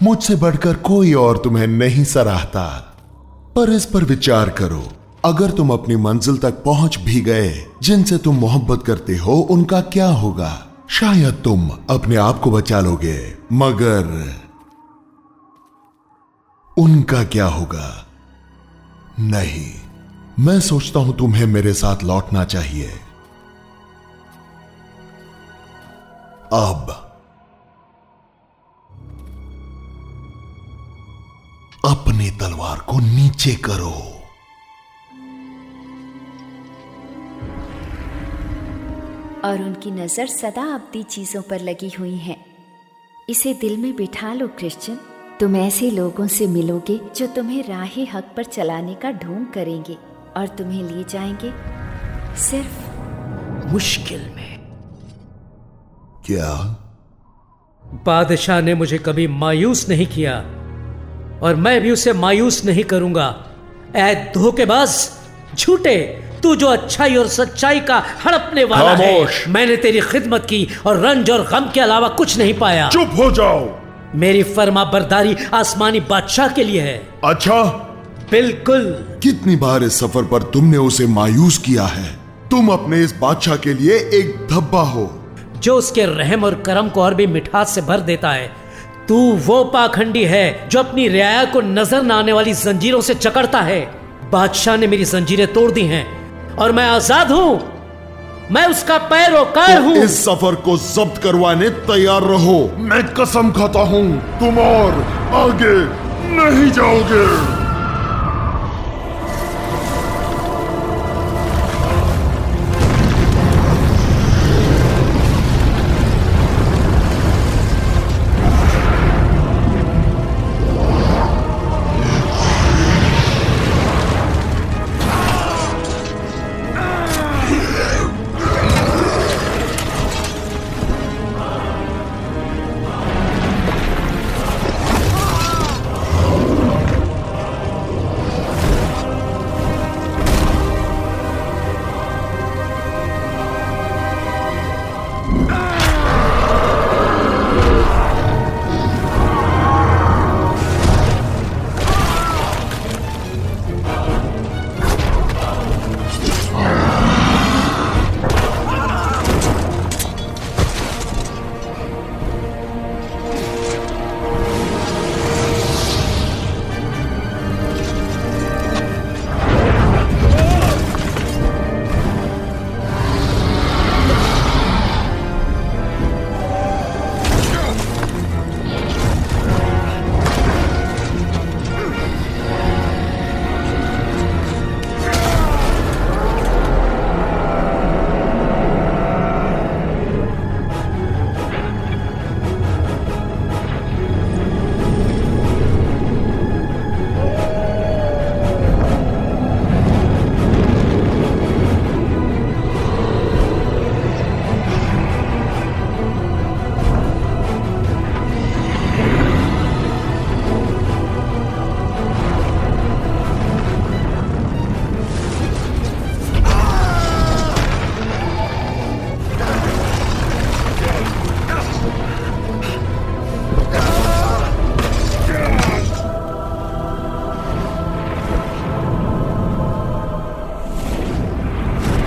मुझसे बढ़कर कोई और तुम्हें नहीं सराहता। पर इस पर विचार करो, अगर तुम अपनी मंजिल तक पहुंच भी गए, जिनसे तुम मोहब्बत करते हो उनका क्या होगा? शायद तुम अपने आप को बचा लोगे, मगर उनका क्या होगा? नहीं, मैं सोचता हूं तुम्हें मेरे साथ लौटना चाहिए। अब अपनी तलवार को नीचे करो। और उनकी नजर सदा अबदी चीजों पर लगी हुई है। इसे दिल में बिठा लो क्रिश्चियन, तुम ऐसे लोगों से मिलोगे जो तुम्हें राह हक पर चलाने का ढोंग करेंगे और तुम्हें ले जाएंगे सिर्फ मुश्किल में। क्या? बादशाह ने मुझे कभी मायूस नहीं किया और मैं भी उसे मायूस नहीं करूंगा। ऐ धोखेबाज, झूठे, तू जो अच्छाई और सच्चाई का हड़पने वाला है, मैंने तेरी खिदमत की और रंज और गम के अलावा कुछ नहीं पाया। चुप हो जाओ। मेरी फर्मा बरदारी आसमानी बादशाह के लिए है। अच्छा, बिल्कुल। कितनी बार इस सफर पर तुमने उसे मायूस किया है? तुम अपने इस बादशाह के लिए एक धब्बा हो जो उसके रहम और करम को और भी मिठास से भर देता है। तू वो पाखंडी है जो अपनी रियाया को नजर न आने वाली जंजीरों से जकड़ता है। बादशाह ने मेरी जंजीरें तोड़ दी हैं और मैं आजाद हूं। मैं उसका पैरोकार हूं। इस सफर को जब्त करवाने तैयार रहो। मैं कसम खाता हूं, तुम और आगे नहीं जाओगे।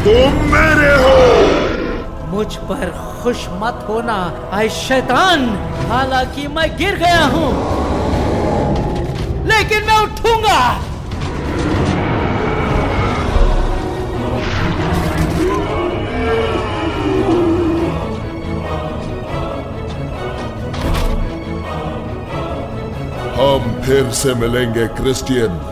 तुम मेरे हो। मुझ पर खुश मत होना ऐ शैतान। हालांकि मैं गिर गया हूं, लेकिन मैं उठूंगा। हम फिर से मिलेंगे क्रिश्चियन,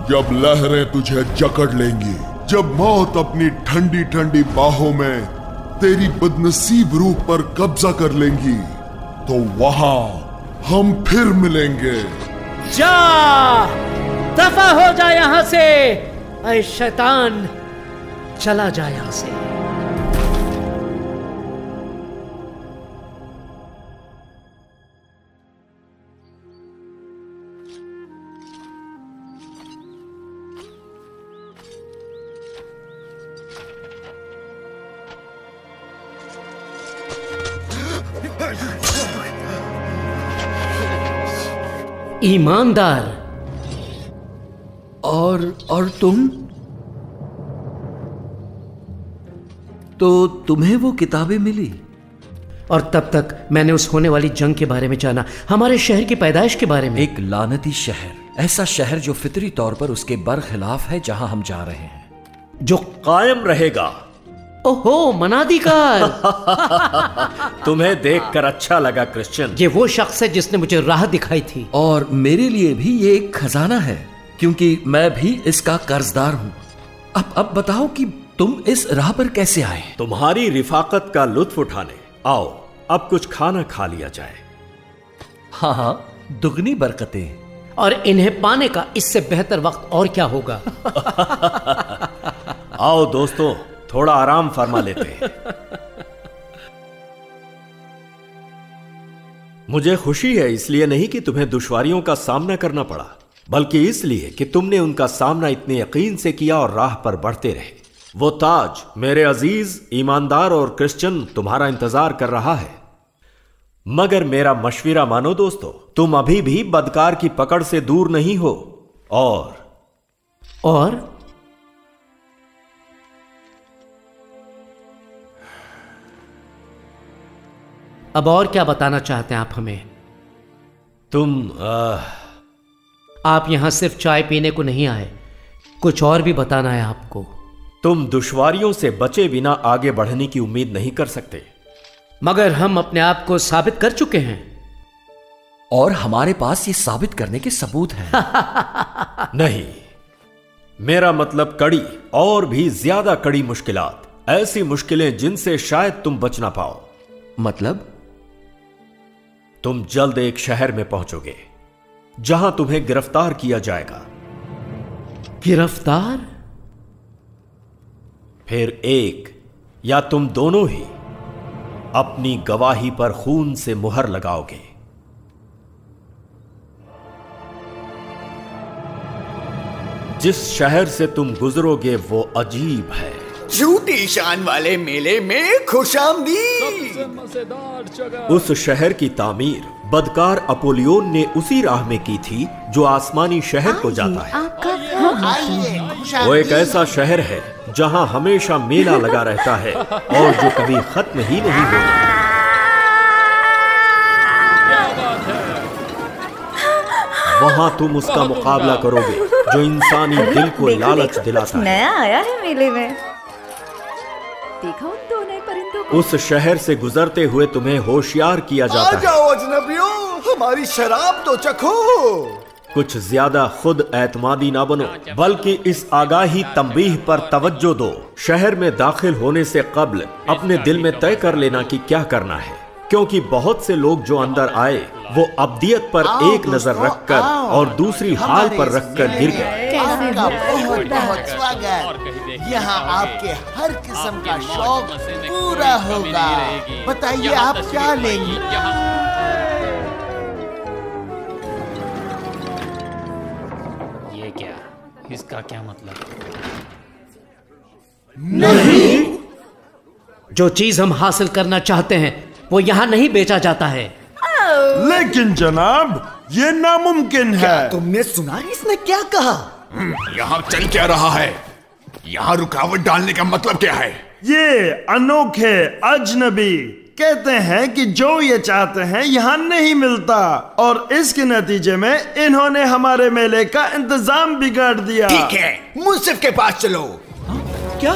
जब लहरें तुझे जकड़ लेंगी, जब मौत अपनी ठंडी ठंडी बाहों में तेरी बदनसीब रूह पर कब्जा कर लेंगी, तो वहां हम फिर मिलेंगे। जा, दफा हो जा यहां से ऐ शैतान, चला जा यहां से। ईमानदार। और तुम? तो तुम्हें वो किताबें मिली? और तब तक मैंने उस होने वाली जंग के बारे में जाना, हमारे शहर की पैदाइश के बारे में। एक लानती शहर, ऐसा शहर जो फितरी तौर पर उसके बरखिलाफ है, जहां हम जा रहे हैं, जो कायम रहेगा। ओहो, मनादिकार। तुम्हें देखकर अच्छा लगा क्रिश्चियन। ये वो शख्स है जिसने मुझे राह दिखाई थी। और मेरे लिए भी ये एक खजाना है, क्योंकि मैं भी इसका कर्जदार हूं। अब बताओ कि तुम इस राह पर कैसे आए? तुम्हारी रिफाकत का लुत्फ उठाने। आओ, अब कुछ खाना खा लिया जाए। हाँ, दुगनी बरकतें। और इन्हें पाने का इससे बेहतर वक्त और क्या होगा? आओ दोस्तों, थोड़ा आराम फरमा लेते हैं। मुझे खुशी है इसलिए नहीं कि तुम्हें दुश्वारियों का सामना करना पड़ा, बल्कि इसलिए कि तुमने उनका सामना इतने यकीन से किया और राह पर बढ़ते रहे। वो ताज, मेरे अजीज ईमानदार और क्रिश्चियन, तुम्हारा इंतजार कर रहा है। मगर मेरा मशविरा मानो दोस्तों, तुम अभी भी बदकार की पकड़ से दूर नहीं हो। और अब और क्या बताना चाहते हैं आप हमें? आप यहां सिर्फ चाय पीने को नहीं आए, कुछ और भी बताना है आपको। तुम दुश्वारियों से बचे बिना आगे बढ़ने की उम्मीद नहीं कर सकते। मगर हम अपने आप को साबित कर चुके हैं, और हमारे पास ये साबित करने के सबूत हैं। नहीं, मेरा मतलब कड़ी और भी ज्यादा कड़ी मुश्किलात, ऐसी मुश्किलें जिनसे शायद तुम बच ना पाओ। मतलब? तुम जल्द एक शहर में पहुंचोगे जहां तुम्हें गिरफ्तार किया जाएगा। गिरफ्तार? फिर एक या तुम दोनों ही अपनी गवाही पर खून से मुहर लगाओगे। जिस शहर से तुम गुजरोगे वो अजीब है। झूठी शान वाले मेले में खुशामदीद। उस शहर की तामीर बदकार अपोलियोन ने उसी राह में की थी जो आसमानी शहर को जाता है। वो एक ऐसा शहर है जहां हमेशा मेला लगा रहता है और जो कभी खत्म ही नहीं होता। वहां तुम उसका मुकाबला करोगे जो इंसानी दिल को लालच दिलाता है। नया आया है मेले में। देखा उन दो नए परिंदों को? उस शहर से गुजरते हुए तुम्हें होशियार किया जाता है। आ जाओ अजनबियों, हमारी शराब तो चखो। कुछ ज्यादा खुद एतमादी ना बनो, बल्कि इस आगाही तंबीह पर तवज्जो दो। शहर में दाखिल होने से कब्ल अपने दिल में तय कर लेना कि क्या करना है, क्योंकि बहुत से लोग जो अंदर आए वो अब्दियत पर एक नजर रखकर और दूसरी हाल पर रखकर गिर गए। आपका बहुत बहुत स्वागत। यहाँ आपके हर किस्म का शौक पूरा होगा। बताइए आप क्या लेंगे? ये क्या? इसका क्या मतलब? नहीं। जो चीज हम हासिल करना चाहते हैं वो यहाँ नहीं बेचा जाता है। लेकिन जनाब, ये नामुमकिन है। तुमने सुना इसने क्या कहा? यहाँ चल क्या रहा है? यहाँ रुकावट डालने का मतलब क्या है? ये अनोखे अजनबी कहते हैं कि जो ये चाहते हैं यहाँ नहीं मिलता, और इसके नतीजे में इन्होंने हमारे मेले का इंतजाम बिगाड़ दिया। ठीक है, मुंसिफ के पास चलो। क्या?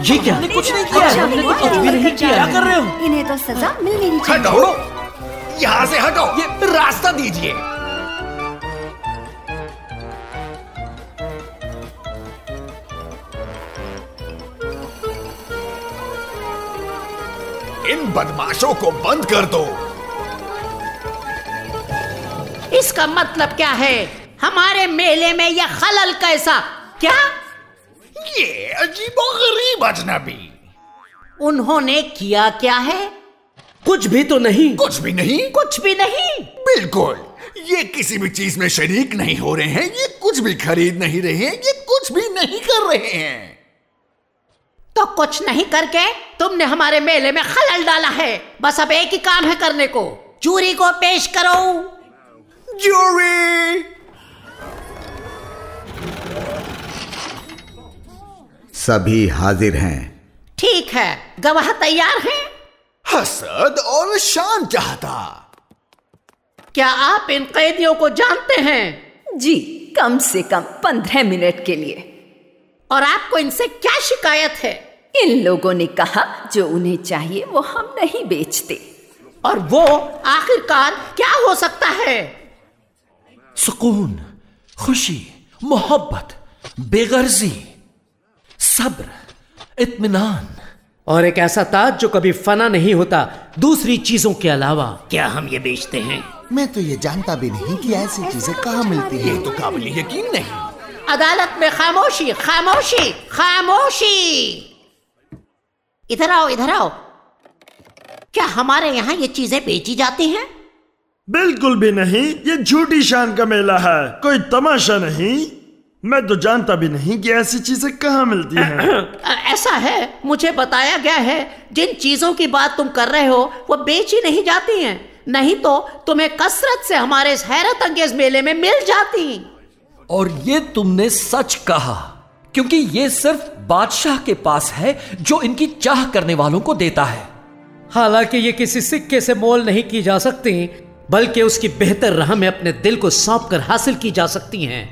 ये क्या? कुछ नहीं किया। हमने तो कुछ भी नहीं किया। क्या कर रहे हो? इन्हें तो सजा मिलनी चाहिए। हटो, यहाँ से हटो, ये रास्ता दीजिए। इन बदमाशों को बंद कर दो। इसका मतलब क्या है? हमारे मेले में यह खलल कैसा? क्या? ये अजीबोगरीब अजनबी। उन्होंने किया क्या है? कुछ भी तो नहीं। कुछ भी नहीं? कुछ भी नहीं। बिल्कुल, ये किसी भी चीज में शरीक नहीं हो रहे हैं, ये कुछ भी खरीद नहीं रहे हैं, ये कुछ भी नहीं कर रहे हैं। तो कुछ नहीं करके तुमने हमारे मेले में खलल डाला है। बस अब एक ही काम है करने को, चूरी को पेश करो। ज्यूरी। सभी हाजिर हैं। ठीक है, गवाह तैयार हैं? हसद और शान चाहता। क्या आप इन कैदियों को जानते हैं? जी, कम से कम 15 मिनट के लिए। और आपको इनसे क्या शिकायत है? इन लोगों ने कहा जो उन्हें चाहिए वो हम नहीं बेचते। और वो आखिरकार क्या हो सकता है? सुकून, खुशी, मोहब्बत, बेगर्जी, सब्र, इत्मीनान और एक ऐसा ताज जो कभी फना नहीं होता दूसरी चीजों के अलावा। क्या हम ये बेचते हैं? मैं तो ये जानता भी नहीं कि ऐसी चीजें कहाँ मिलती हैं। ये तो काबिल यकीन नहीं। अदालत में खामोशी, खामोशी, खामोशी। इधर आओ, इधर आओ। क्या हमारे यहाँ ये चीजें बेची जाती हैं? बिल्कुल भी नहीं, ये झूठी शान का मेला है, कोई तमाशा नहीं। मैं तो जानता भी नहीं कि ऐसी चीजें कहाँ मिलती हैं। ऐसा है, मुझे बताया गया है जिन चीजों की बात तुम कर रहे हो वो बेची नहीं जाती हैं, नहीं तो तुम्हें कसरत से हमारे इस हैरत अंगेज मेले में मिल जाती। और ये तुमने सच कहा, क्योंकि ये सिर्फ बादशाह के पास है जो इनकी चाह करने वालों को देता है। हालांकि ये किसी सिक्के से मोल नहीं की जा सकती, बल्कि उसकी बेहतर राह में अपने दिल को सौंप कर हासिल की जा सकती हैं।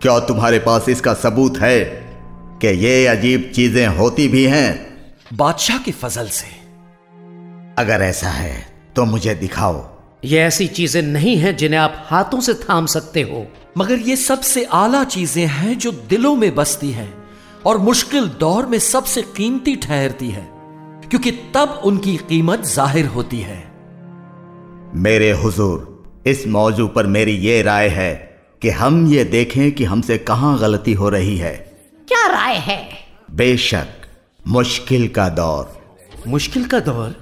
क्या तुम्हारे पास इसका सबूत है कि ये अजीब चीजें होती भी हैं? बादशाह की फजल से। अगर ऐसा है तो मुझे दिखाओ। ये ऐसी चीजें नहीं हैं जिन्हें आप हाथों से थाम सकते हो, मगर ये सबसे आला चीजें हैं जो दिलों में बसती हैं और मुश्किल दौर में सबसे कीमती ठहरती है, क्योंकि तब उनकी कीमत जाहिर होती है। मेरे हुजूर, इस मौजू पर मेरी ये राय है कि हम ये देखें कि हमसे कहां गलती हो रही है। क्या राय है? बेशक मुश्किल का दौर। मुश्किल का दौर?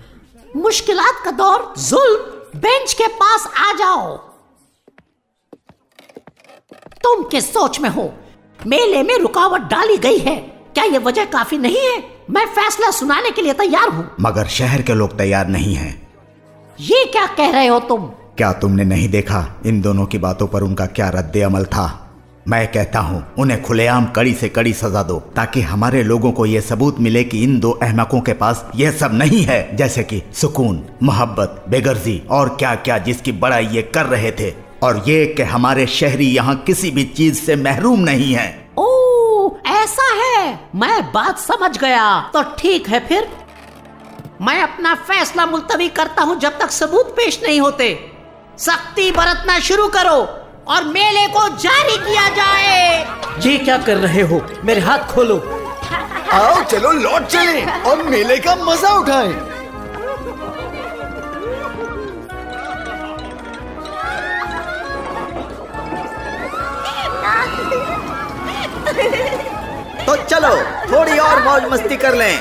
मुश्किलात का दौर? जुल्म। बेंच के पास आ जाओ। तुम किस सोच में हो? मेले में रुकावट डाली गई है, क्या यह वजह काफी नहीं है? मैं फैसला सुनाने के लिए तैयार हूं। मगर शहर के लोग तैयार नहीं हैं। ये क्या कह रहे हो तुम? क्या तुमने नहीं देखा इन दोनों की बातों पर उनका क्या रद्द अमल था? मैं कहता हूं उन्हें खुलेआम कड़ी से कड़ी सजा दो, ताकि हमारे लोगों को यह सबूत मिले कि इन दो अहमकों के पास यह सब नहीं है, जैसे कि सुकून, मोहब्बत, बेगर्जी और क्या क्या जिसकी बड़ाई ये कर रहे थे, और ये कि हमारे शहरी यहाँ किसी भी चीज से महरूम नहीं है। ओह, ऐसा है, मैं बात समझ गया। तो ठीक है, फिर मैं अपना फैसला मुलतवी करता हूँ जब तक सबूत पेश नहीं होते। सख्ती बरतना शुरू करो और मेले को जारी किया जाए। ये क्या कर रहे हो? मेरे हाथ खोलो। आओ चलो लौट चले और मेले का मजा उठाएं। तो चलो थोड़ी और मौज मस्ती कर लें।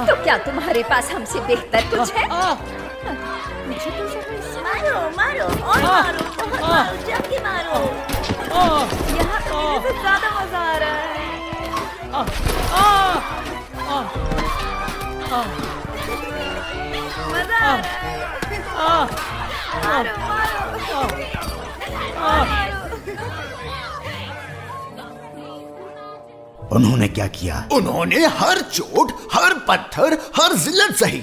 तो क्या तुम्हारे पास हमसे बेहतर कुछ है? मारो मारो और मारो, बहुत मारो, जल्दी मारो। यहाँ खेलने से ज्यादा मजा आ रहा है। मजा आ रहा है। मारो मारो। उन्होंने क्या किया? उन्होंने हर चोट, हर पत्थर, हर जिल्लत सही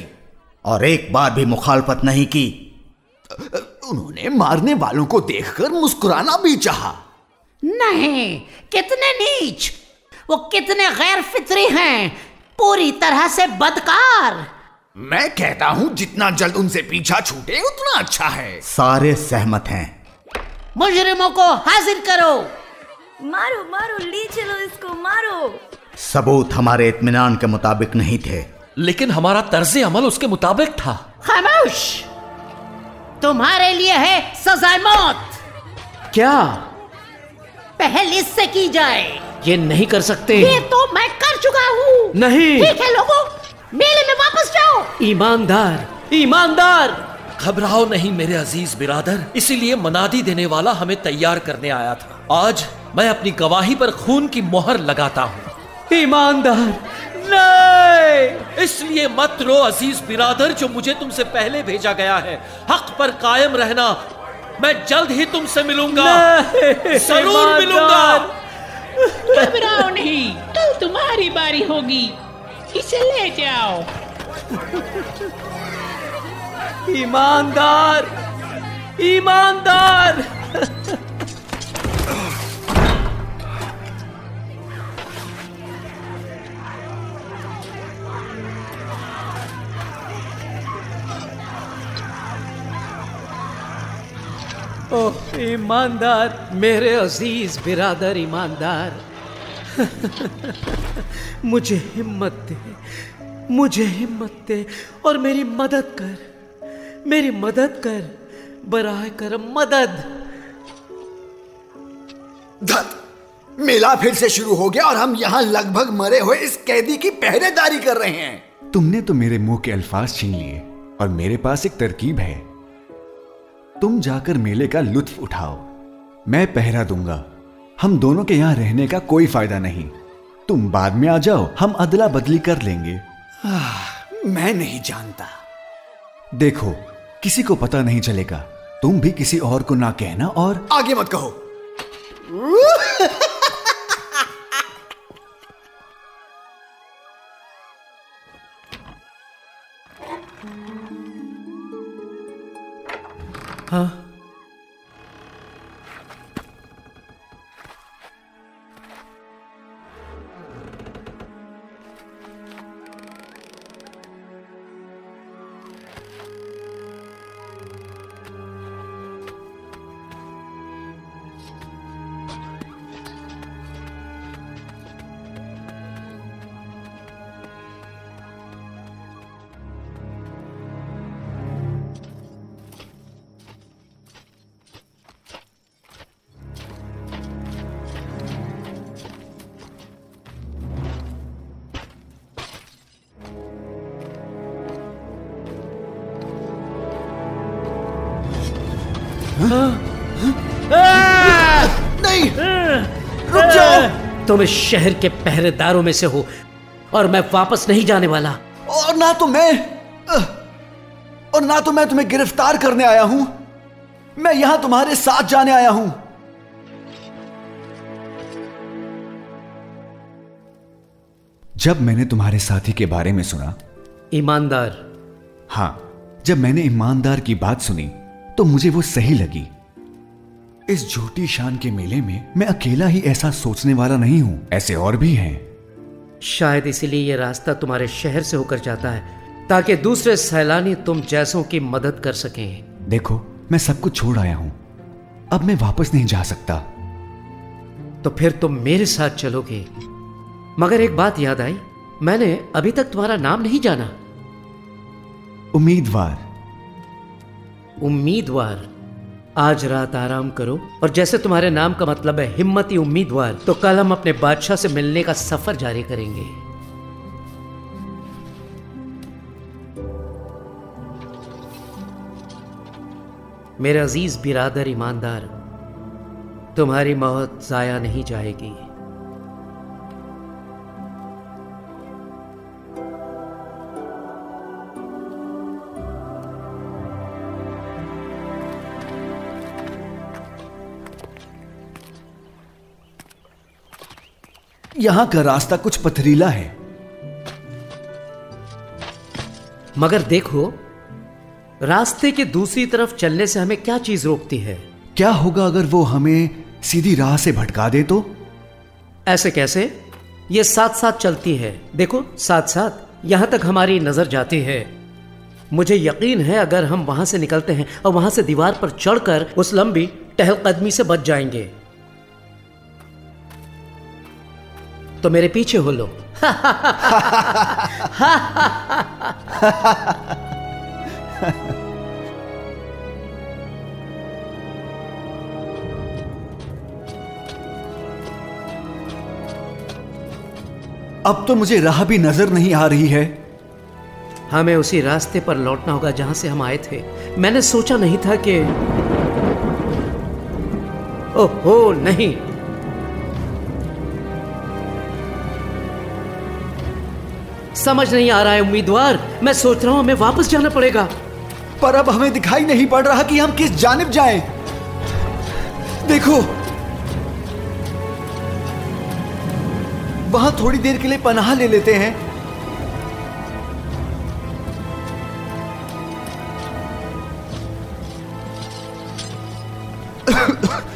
और एक बार भी मुखालफत नहीं की। उन्होंने मारने वालों को देखकर मुस्कुराना भी चाहा। नहीं, कितने नीच, वो कितने गैर फित्री हैं, पूरी तरह से बदकार। मैं कहता हूँ जितना जल्द उनसे पीछा छूटे उतना अच्छा है। सारे सहमत हैं। मुजरिमों को हाजिर करो। मारो मारो, ले चलो इसको, मारो। सबूत हमारे इत्मीनान के मुताबिक नहीं थे, लेकिन हमारा तर्ज़े अमल उसके मुताबिक था। खामोश, तुम्हारे लिए है सजा मौत। क्या? पहल इससे की जाए। ये नहीं कर सकते। ये तो मैं कर चुका हूँ। नहीं। ठीक है लोगों, मेले में वापस जाओ। ईमानदार, ईमानदार। घबराओ नहीं मेरे अजीज बिरादर, इसीलिए मनादी देने वाला हमें तैयार करने आया था। आज मैं अपनी गवाही पर खून की मोहर लगाता हूँ। ईमानदार, नहीं! इसलिए मत रो अजीज बिरादर, जो मुझे तुमसे पहले भेजा गया है। हक पर कायम रहना। मैं जल्द ही तुमसे मिलूंगा, जरूर मिलूंगा। घबराओ नहीं, कल तुम्हारी बारी होगी। इसे ले जाओ। ईमानदार, ईमानदार। ओह ईमानदार, मेरे अजीज बिरादर ईमानदार। मुझे हिम्मत दे, मुझे हिम्मत दे और मेरी मदद कर, मेरी मदद कर, बराह करम मदद। धत, मेला फिर से शुरू हो गया और हम यहाँ लगभग मरे हुए इस कैदी की पहरेदारी कर रहे हैं। तुमने तो मेरे मुंह के अल्फाज छीन लिए और मेरे पास एक तरकीब है। तुम जाकर मेले का लुत्फ उठाओ, मैं पहरा दूंगा। हम दोनों के यहाँ रहने का कोई फायदा नहीं। तुम बाद में आ जाओ, हम अदला बदली कर लेंगे। मैं नहीं जानता। देखो, किसी को पता नहीं चलेगा। तुम भी किसी और को ना कहना और आगे मत कहो। हाँ, नहीं, रुक जाओ। तुम इस शहर के पहरेदारों में से हो और मैं वापस नहीं जाने वाला। और ना तो मैं तुम्हें गिरफ्तार करने आया हूं। मैं यहां तुम्हारे साथ जाने आया हूं। जब मैंने तुम्हारे साथी के बारे में सुना, ईमानदार, हाँ, जब मैंने ईमानदार की बात सुनी तो मुझे वो सही लगी। इस झूठी शान के मेले में मैं अकेला ही ऐसा सोचने वाला नहीं हूं, ऐसे और भी हैं। शायद इसीलिए ये रास्ता तुम्हारे शहर से होकर जाता है, ताकि दूसरे सैलानी तुम जैसों की मदद कर सकें। देखो, मैं सब कुछ छोड़ आया हूं, अब मैं वापस नहीं जा सकता। तो फिर तुम मेरे साथ चलोगे। मगर एक बात याद आई, मैंने अभी तक तुम्हारा नाम नहीं जाना। उम्मीदवार। उम्मीदवार। आज रात आराम करो और जैसे तुम्हारे नाम का मतलब है हिम्मती उम्मीदवार, तो कल हम अपने बादशाह से मिलने का सफर जारी करेंगे। मेरे अजीज बिरादर ईमानदार, तुम्हारी मौत जाया नहीं जाएगी। यहां का रास्ता कुछ पथरीला है, मगर देखो, रास्ते के दूसरी तरफ चलने से हमें क्या चीज रोकती है? क्या होगा अगर वो हमें सीधी राह से भटका दे तो? ऐसे कैसे? ये साथ साथ चलती है। देखो, साथ साथ यहां तक हमारी नजर जाती है। मुझे यकीन है अगर हम वहां से निकलते हैं और वहां से दीवार पर चढ़कर उस लंबी टहलकदमी से बच जाएंगे। तो मेरे पीछे हो लो। अब तो मुझे राह भी नजर नहीं आ रही है। हमें उसी रास्ते पर लौटना होगा जहां से हम आए थे। मैंने सोचा नहीं था कि ओहो नहीं, समझ नहीं आ रहा है उम्मीदवार। मैं सोच रहा हूँ हमें वापस जाना पड़ेगा। पर अब हमें दिखाई नहीं पड़ रहा कि हम किस जानिब जाएं। देखो, वहां थोड़ी देर के लिए पनाह ले लेते हैं।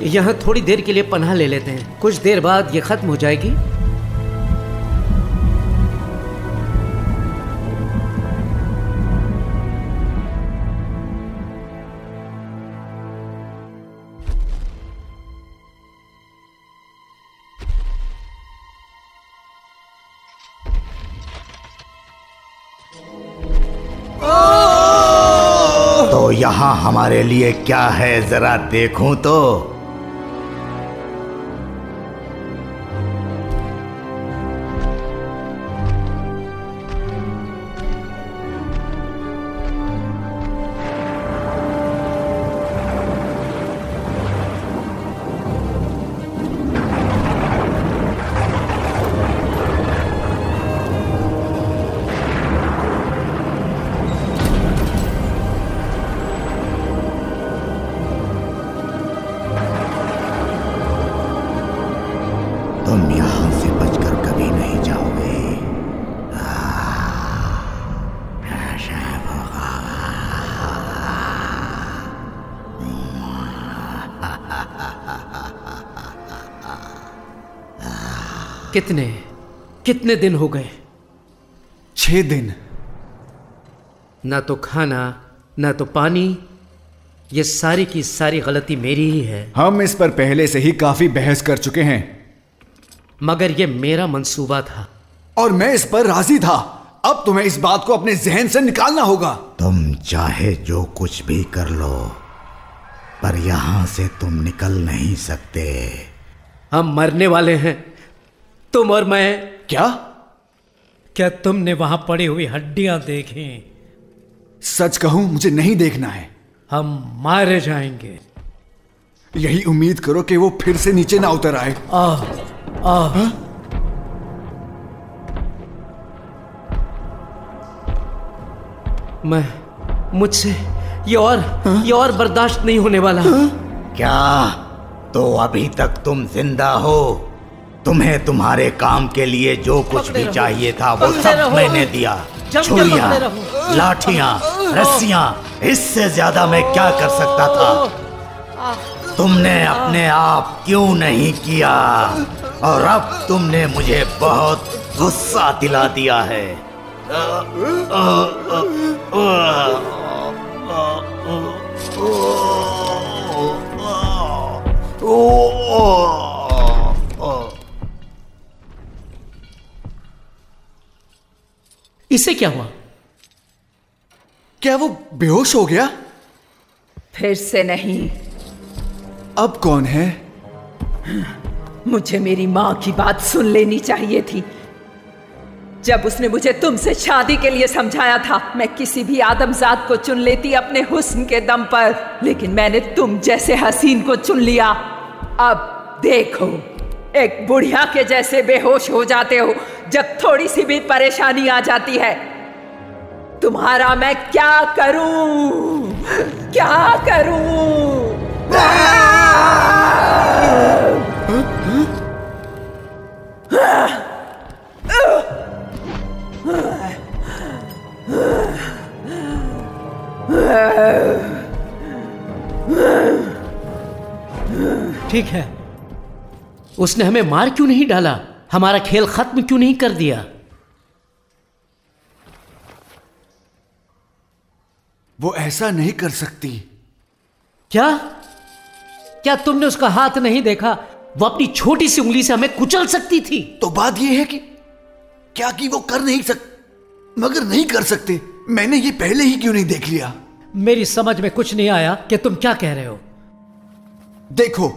यहाँ थोड़ी देर के लिए पनाह ले लेते हैं, कुछ देर बाद ये खत्म हो जाएगी। तो यहाँ हमारे लिए क्या है, जरा देखूं तो। तुम यहां से बचकर कभी नहीं जाओगे। कितने दिन हो गए? 6 दिन। ना तो खाना, ना तो पानी। ये सारी की सारी गलती मेरी ही है। हम इस पर पहले से ही काफी बहस कर चुके हैं। मगर ये मेरा मंसूबा था और मैं इस पर राजी था। अब तुम्हें इस बात को अपने जहन से निकालना होगा। तुम चाहे जो कुछ भी कर लो, पर यहां से तुम निकल नहीं सकते। हम मरने वाले हैं, तुम और मैं। क्या तुमने वहां पड़ी हुई हड्डियां देखी? सच कहूं, मुझे नहीं देखना है। हम मारे जाएंगे। यही उम्मीद करो कि वो फिर से नीचे ना उतर आए। मुझसे ये और बर्दाश्त नहीं होने वाला। क्या? तो अभी तक तुम जिंदा हो? तुम्हें तुम्हारे काम के लिए जो कुछ भी चाहिए था वो सब मैंने दिया। छुरियां, लाठियां, रस्सियां, इससे ज्यादा मैं क्या कर सकता था? तुमने अपने आप क्यों नहीं किया? और अब तुमने मुझे बहुत गुस्सा दिला दिया है। इसे क्या हुआ? क्या वो बेहोश हो गया? फिर से नहीं। अब कौन है? मुझे मेरी माँ की बात सुन लेनी चाहिए थी। जब उसने मुझे तुमसे शादी के लिए समझाया था, मैं किसी भी आदमजात को चुन लेती अपने हुस्न के दम पर, लेकिन मैंने तुम जैसे हसीन को चुन लिया। अब देखो, एक बुढ़िया के जैसे बेहोश हो जाते हो जब थोड़ी सी भी परेशानी आ जाती है। तुम्हारा मैं क्या करूं? क्या करूं? ठीक है, उसने हमें मार क्यों नहीं डाला? हमारा खेल खत्म क्यों नहीं कर दिया? वो ऐसा नहीं कर सकती। क्या तुमने उसका हाथ नहीं देखा? वो अपनी छोटी सी उंगली से हमें कुचल सकती थी। तो बात यह है कि क्या कि वो कर नहीं मगर नहीं कर सकते। मैंने ये पहले ही क्यों नहीं देख लिया? मेरी समझ में कुछ नहीं आया कि तुम क्या कह रहे हो। देखो,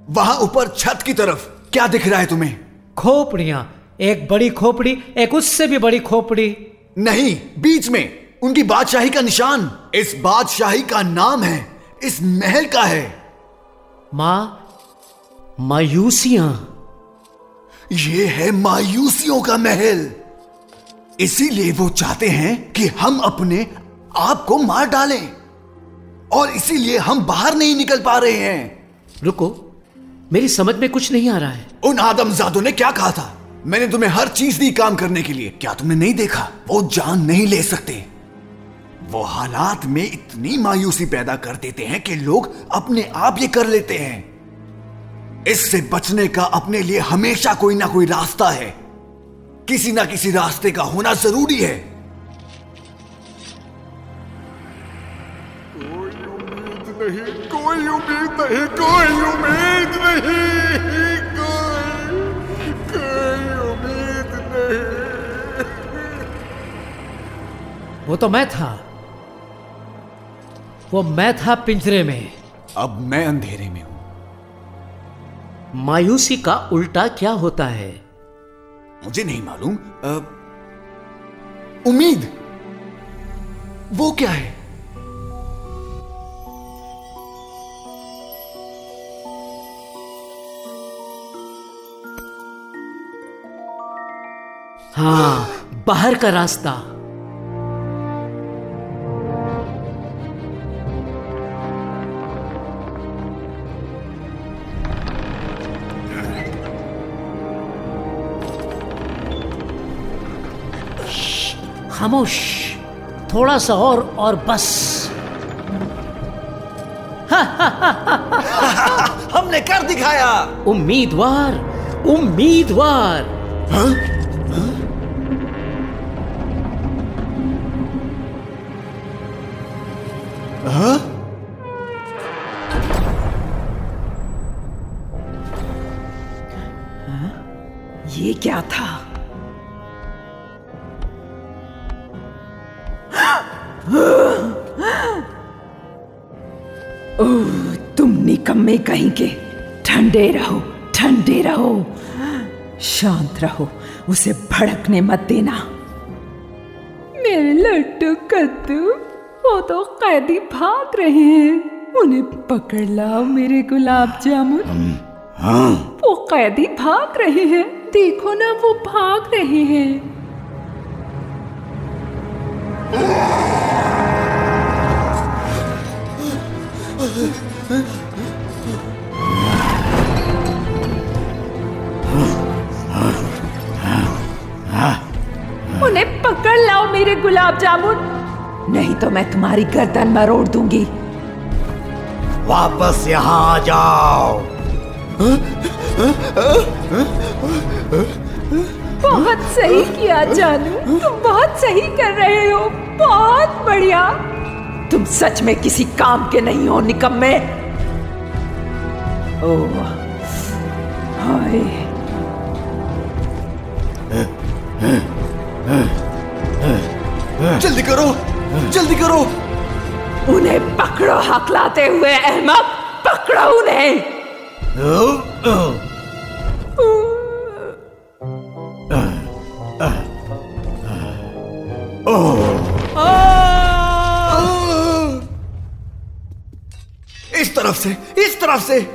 वहां ऊपर छत की तरफ क्या दिख रहा है तुम्हें? खोपड़ियां, एक बड़ी खोपड़ी, एक उससे भी बड़ी खोपड़ी। नहीं, बीच में उनकी बादशाही का निशान। इस बादशाही का नाम है, इस महल का है। मायूसियां। ये है मायूसियों का महल। इसीलिए वो चाहते हैं कि हम अपने आप को मार डालें, और इसीलिए हम बाहर नहीं निकल पा रहे हैं। रुको, मेरी समझ में कुछ नहीं आ रहा है। उन आदमजादों ने क्या कहा था? मैंने तुम्हें हर चीज दी काम करने के लिए, क्या तुमने नहीं देखा? वो जान नहीं ले सकते। वो हालात में इतनी मायूसी पैदा कर देते हैं कि लोग अपने आप ये कर लेते हैं। इससे बचने का अपने लिए हमेशा कोई ना कोई रास्ता है, किसी ना किसी रास्ते का होना जरूरी है। कोई उम्मीद नहीं, कोई उम्मीद नहीं, कोई उम्मीद नहीं। वो तो मैं था, वो मैं था पिंजरे में। अब मैं अंधेरे में हूं। मायूसी का उल्टा क्या होता है? मुझे नहीं मालूम। उम्मीद, वो क्या है? हाँ, बाहर का रास्ता। खामोश, थोड़ा सा और बस। हमने कर दिखाया। उम्मीदवार, उम्मीदवार। ये क्या था? ओह, तुम निकम्मे कहीं के। ठंडे रहो, ठंडे रहो, शांत रहो, उसे भड़कने मत देना। मेरे लड्डू कद्दू, वो तो कैदी भाग रहे हैं, उन्हें पकड़ लाओ मेरे गुलाब जामुन। वो कैदी भाग रहे हैं, देखो ना, वो भाग रहे हैं। उन्हें पकड़ लाओ मेरे गुलाब जामुन, नहीं तो मैं तुम्हारी गर्दन मरोड़ दूंगी। वापस यहाँ आ जाओ। बहुत सही किया जानू, तुम बहुत सही कर रहे हो, बहुत बढ़िया। तुम सच में किसी काम के नहीं हो निकम्मे। ओह, हाय। जल्दी करो, जल्दी करो। उन्हें पकड़ो हकलाते हुए अहमक, पकड़ो उन्हें। इस तरफ से, इस तरफ से।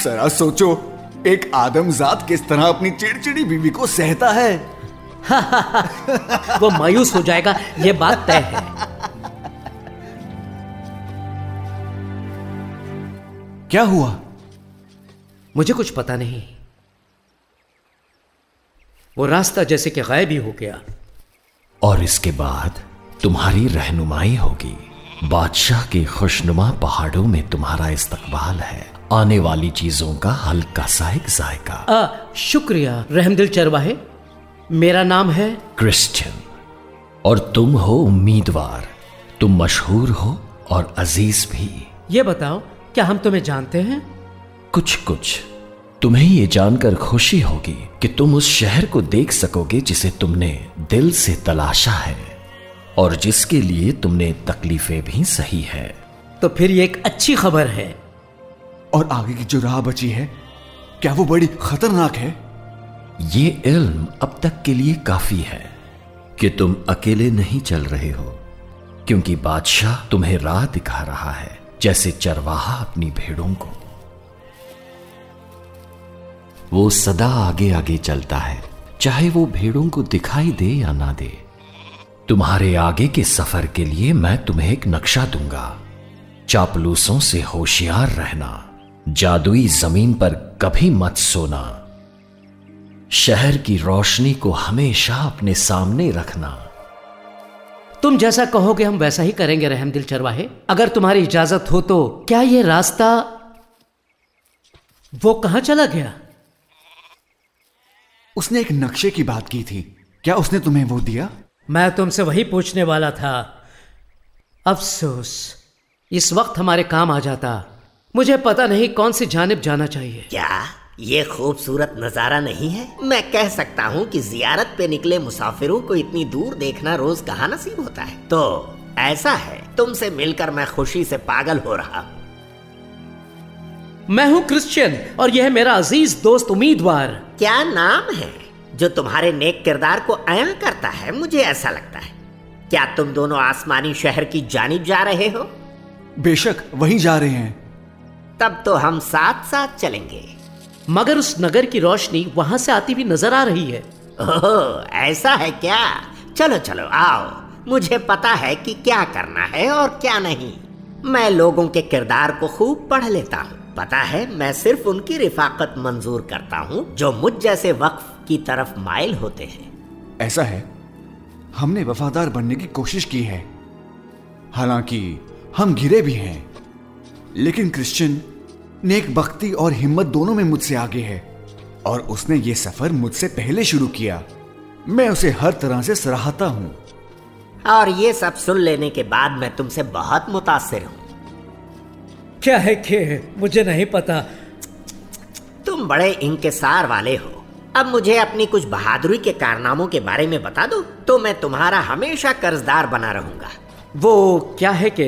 जरा सोचो, एक आदमजात किस तरह अपनी चिड़चिड़ी बीवी को सहता है। वो मायूस हो जाएगा, ये बात तय है। क्या हुआ? मुझे कुछ पता नहीं। वो रास्ता जैसे कि गायब ही हो गया। और इसके बाद तुम्हारी रहनुमाई होगी। बादशाह के खुशनुमा पहाड़ों में तुम्हारा इस्तकबाल है। आने वाली चीजों का हल्का सा एक जायका। शुक्रिया रहमदिल चरवाहे। मेरा नाम है क्रिश्चियन और तुम हो उम्मीदवार। तुम मशहूर हो और अजीज भी। ये बताओ, क्या हम तुम्हें जानते हैं? कुछ कुछ। तुम्हें ये जानकर खुशी होगी कि तुम उस शहर को देख सकोगे जिसे तुमने दिल से तलाशा है। और जिसके लिए तुमने तकलीफें भी सही है। तो फिर ये एक अच्छी खबर है। और आगे की जो राह बची है, क्या वो बड़ी खतरनाक है? ये इल्म अब तक के लिए काफी है कि तुम अकेले नहीं चल रहे हो, क्योंकि बादशाह तुम्हें राह दिखा रहा है, जैसे चरवाहा अपनी भेड़ों को। वो सदा आगे आगे चलता है, चाहे वो भेड़ों को दिखाई दे या ना दे। तुम्हारे आगे के सफर के लिए मैं तुम्हें एक नक्शा दूंगा। चापलूसों से होशियार रहना, जादुई जमीन पर कभी मत सोना, शहर की रोशनी को हमेशा अपने सामने रखना। तुम जैसा कहोगे हम वैसा ही करेंगे रहमदिल चरवाहे। अगर तुम्हारी इजाजत हो तो क्या ये रास्ता, वो कहां चला गया? उसने एक नक्शे की बात की थी, क्या उसने तुम्हें वो दिया? मैं तुमसे वही पूछने वाला था। अफसोस, इस वक्त हमारे काम आ जाता। मुझे पता नहीं कौन सी जानिब जाना चाहिए। क्या ये खूबसूरत नजारा नहीं है? मैं कह सकता हूँ कि जियारत पे निकले मुसाफिरों को इतनी दूर देखना रोज कहाँ नसीब होता है। तो ऐसा है, तुमसे मिलकर मैं खुशी से पागल हो रहा हूँ। मैं हूँ क्रिश्चियन और यह है मेरा अजीज दोस्त उम्मीदवार। क्या नाम है जो तुम्हारे नेक किरदार को अया करता है? मुझे ऐसा लगता है। क्या तुम दोनों आसमानी शहर की जानिब जा रहे हो? बेशक वहीं जा रहे हैं। तब तो हम साथ साथ चलेंगे। मगर उस नगर की रोशनी वहां से आती हुई नजर आ रही है। ओह, ऐसा है क्या? चलो चलो आओ, मुझे पता है कि क्या करना है और क्या नहीं। मैं लोगों के किरदार को खूब पढ़ लेता हूँ। पता है, मैं सिर्फ उनकी रिफाकत मंजूर करता हूँ जो मुझ जैसे वक्फ की तरफ माइल होते हैं। ऐसा है, हमने वफादार बनने की कोशिश की है, हालांकि हम घिरे भी हैं, लेकिन क्रिश्चियन नेक बख्ती और हिम्मत दोनों में मुझसे आगे है और उसने ये सफर मुझसे पहले शुरू किया। मैं उसे हर तरह से सराहता हूँ। और ये सब सुन लेने के बाद मैं तुमसे बहुत मुतासिर हूँ। क्या है कि मुझे नहीं पता। तुम बड़े इंकिसार वाले हो। अब मुझे अपनी कुछ बहादुरी के कारनामों के बारे में बता दो तो मैं तुम्हारा हमेशा कर्जदार बना रहूंगा। वो क्या है कि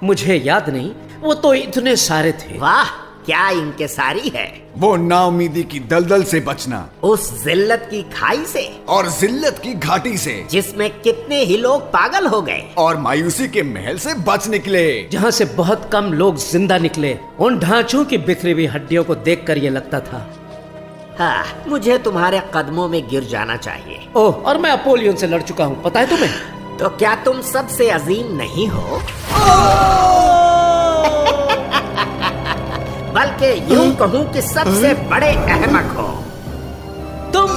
मुझे याद नहीं, वो तो इतने सारे थे। वाह, क्या इंकिसारी है। वो नाउमीदी की दलदल से बचना, उस जिल्लत की खाई से और जिल्लत की घाटी से जिसमें कितने ही लोग पागल हो गए, और मायूसी के महल से बच निकले जहाँ से बहुत कम लोग जिंदा निकले। उन ढांचों की बिखरी हुई हड्डियों को देखकर ये लगता था, हाँ, मुझे तुम्हारे कदमों में गिर जाना चाहिए। ओह, और मैं अपोलियन से लड़ चुका हूँ, पता है तुम्हें? तो क्या तुम सबसे अजीम नहीं हो? बल्कि यूं कहूं कि सबसे बड़े अहमक हो। तुम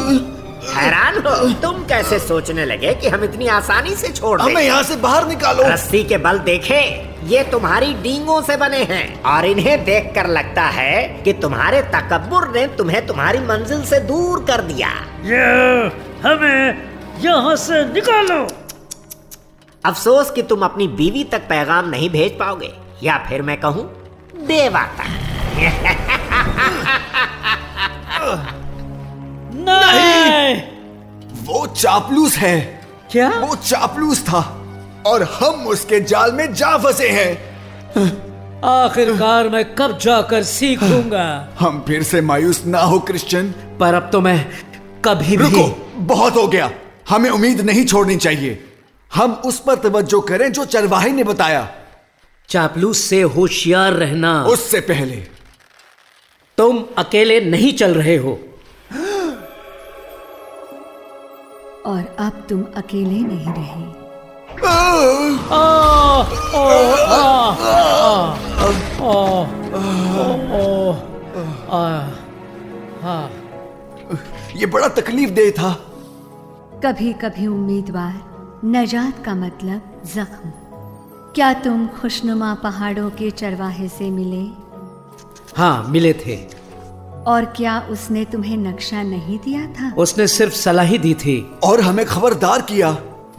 हैरान हो? तुम कैसे सोचने लगे कि हम इतनी आसानी से छोड़ दें? हमें यहाँ से बाहर निकालो। रस्सी के बल देखे, ये तुम्हारी डींगों से बने हैं और इन्हें देखकर लगता है कि तुम्हारे तकब्बुर ने तुम्हें तुम्हारी मंजिल से दूर कर दिया। हमें यहाँ से निकालो। अफसोस कि तुम अपनी बीवी तक पैगाम नहीं भेज पाओगे, या फिर मैं कहूँ देवाता। नहीं, वो चापलूस है। क्या? वो चापलूस था और हम उसके जाल में जा फंसे हैं। आखिरकार मैं कब जाकर सीखूंगा। हम फिर से मायूस ना हो क्रिश्चियन। पर अब तो मैं कभी भी। रुको, बहुत हो गया। हमें उम्मीद नहीं छोड़नी चाहिए। हम उस पर तवज्जो करें जो चरवाहे ने बताया। चापलूस से होशियार रहना। उससे पहले तुम अकेले नहीं चल रहे हो। और अब तुम अकेले नहीं रहे। ये बड़ा तकलीफ दे था। कभी कभी उम्मीदवार, नजात का मतलब जख्म। क्या तुम खुशनुमा पहाड़ों के चरवाहे से मिले? हाँ, मिले थे। और क्या उसने तुम्हें नक्शा नहीं दिया था? उसने सिर्फ सलाह ही दी थी और हमें खबरदार किया,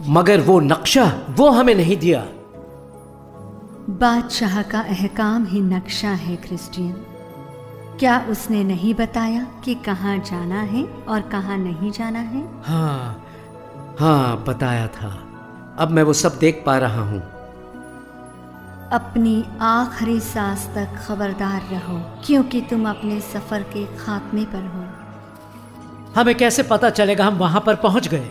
मगर वो नक्शा वो हमें नहीं दिया। बादशाह का अहकाम ही नक्शा है क्रिश्चियन। क्या उसने नहीं बताया कि कहाँ जाना है और कहाँ नहीं जाना है? हाँ, बताया था। अब मैं वो सब देख पा रहा हूं। अपनी आखिरी सांस तक खबरदार रहो, क्योंकि तुम अपने सफर के खात्मे पर हो। हमें कैसे पता चलेगा हम वहां पर पहुंच गए?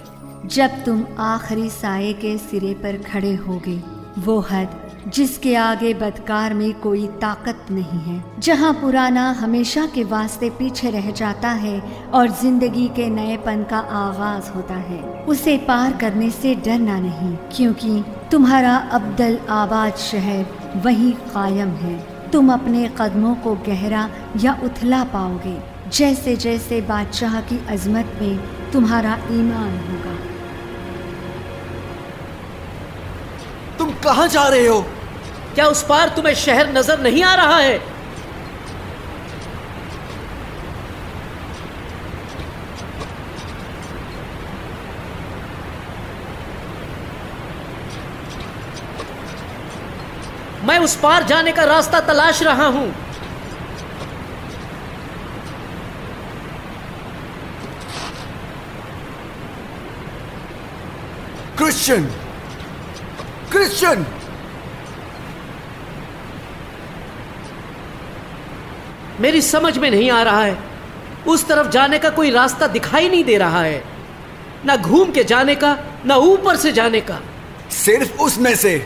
जब तुम आखिरी साये के सिरे पर खड़े होगे, वो हद जिसके आगे बदकार में कोई ताकत नहीं है, जहाँ पुराना हमेशा के वास्ते पीछे रह जाता है और जिंदगी के नएपन का आगाज होता है, उसे पार करने से डरना नहीं, क्योंकि तुम्हारा अब्दल आबाद शहर वहीं कायम है। तुम अपने कदमों को गहरा या उथला पाओगे, जैसे जैसे बादशाह की अजमत में तुम्हारा ईमान होगा। तुम कहां जा रहे हो? क्या उस पार तुम्हें शहर नजर नहीं आ रहा है? मैं उस पार जाने का रास्ता तलाश रहा हूं। Christian, Christian! मेरी समझ में नहीं आ रहा है। उस तरफ जाने का कोई रास्ता दिखाई नहीं दे रहा है, ना घूम के जाने का, ना ऊपर से जाने का। सिर्फ उसमें से।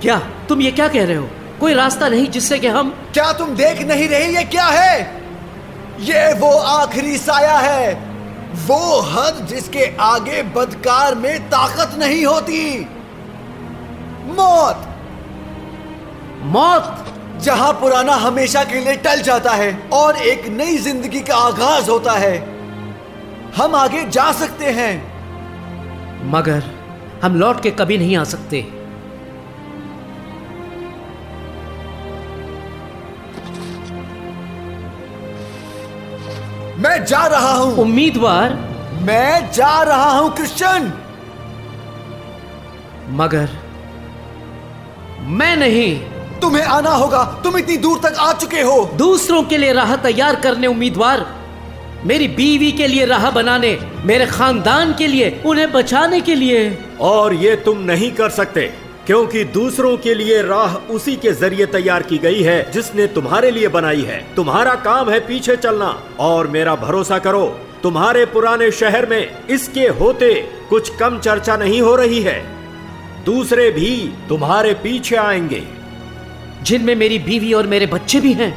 क्या तुम ये क्या कह रहे हो? कोई रास्ता नहीं जिससे कि हम... क्या तुम देख नहीं रहे ये क्या है? ये वो आखिरी साया है, वो हद जिसके आगे बदकार में ताकत नहीं होती। मौत। मौत, जहां पुराना हमेशा के लिए टल जाता है और एक नई जिंदगी का आगाज होता है। हम आगे जा सकते हैं, मगर हम लौट के कभी नहीं आ सकते। मैं जा रहा हूं। उम्मीदवार, मैं जा रहा हूं क्रिश्चियन। मगर मैं नहीं। तुम्हें आना होगा, तुम इतनी दूर तक आ चुके हो। दूसरों के लिए राह तैयार करने उम्मीदवार, मेरी बीवी के लिए राह बनाने, मेरे खानदान के लिए, उन्हें बचाने के लिए। और ये तुम नहीं कर सकते, क्योंकि दूसरों के लिए राह उसी के जरिए तैयार की गई है जिसने तुम्हारे लिए बनाई है। तुम्हारा काम है पीछे चलना, और मेरा भरोसा करो, तुम्हारे पुराने शहर में इसके होते कुछ कम चर्चा नहीं हो रही है। दूसरे भी तुम्हारे पीछे आएंगे, जिनमें मेरी बीवी और मेरे बच्चे भी हैं।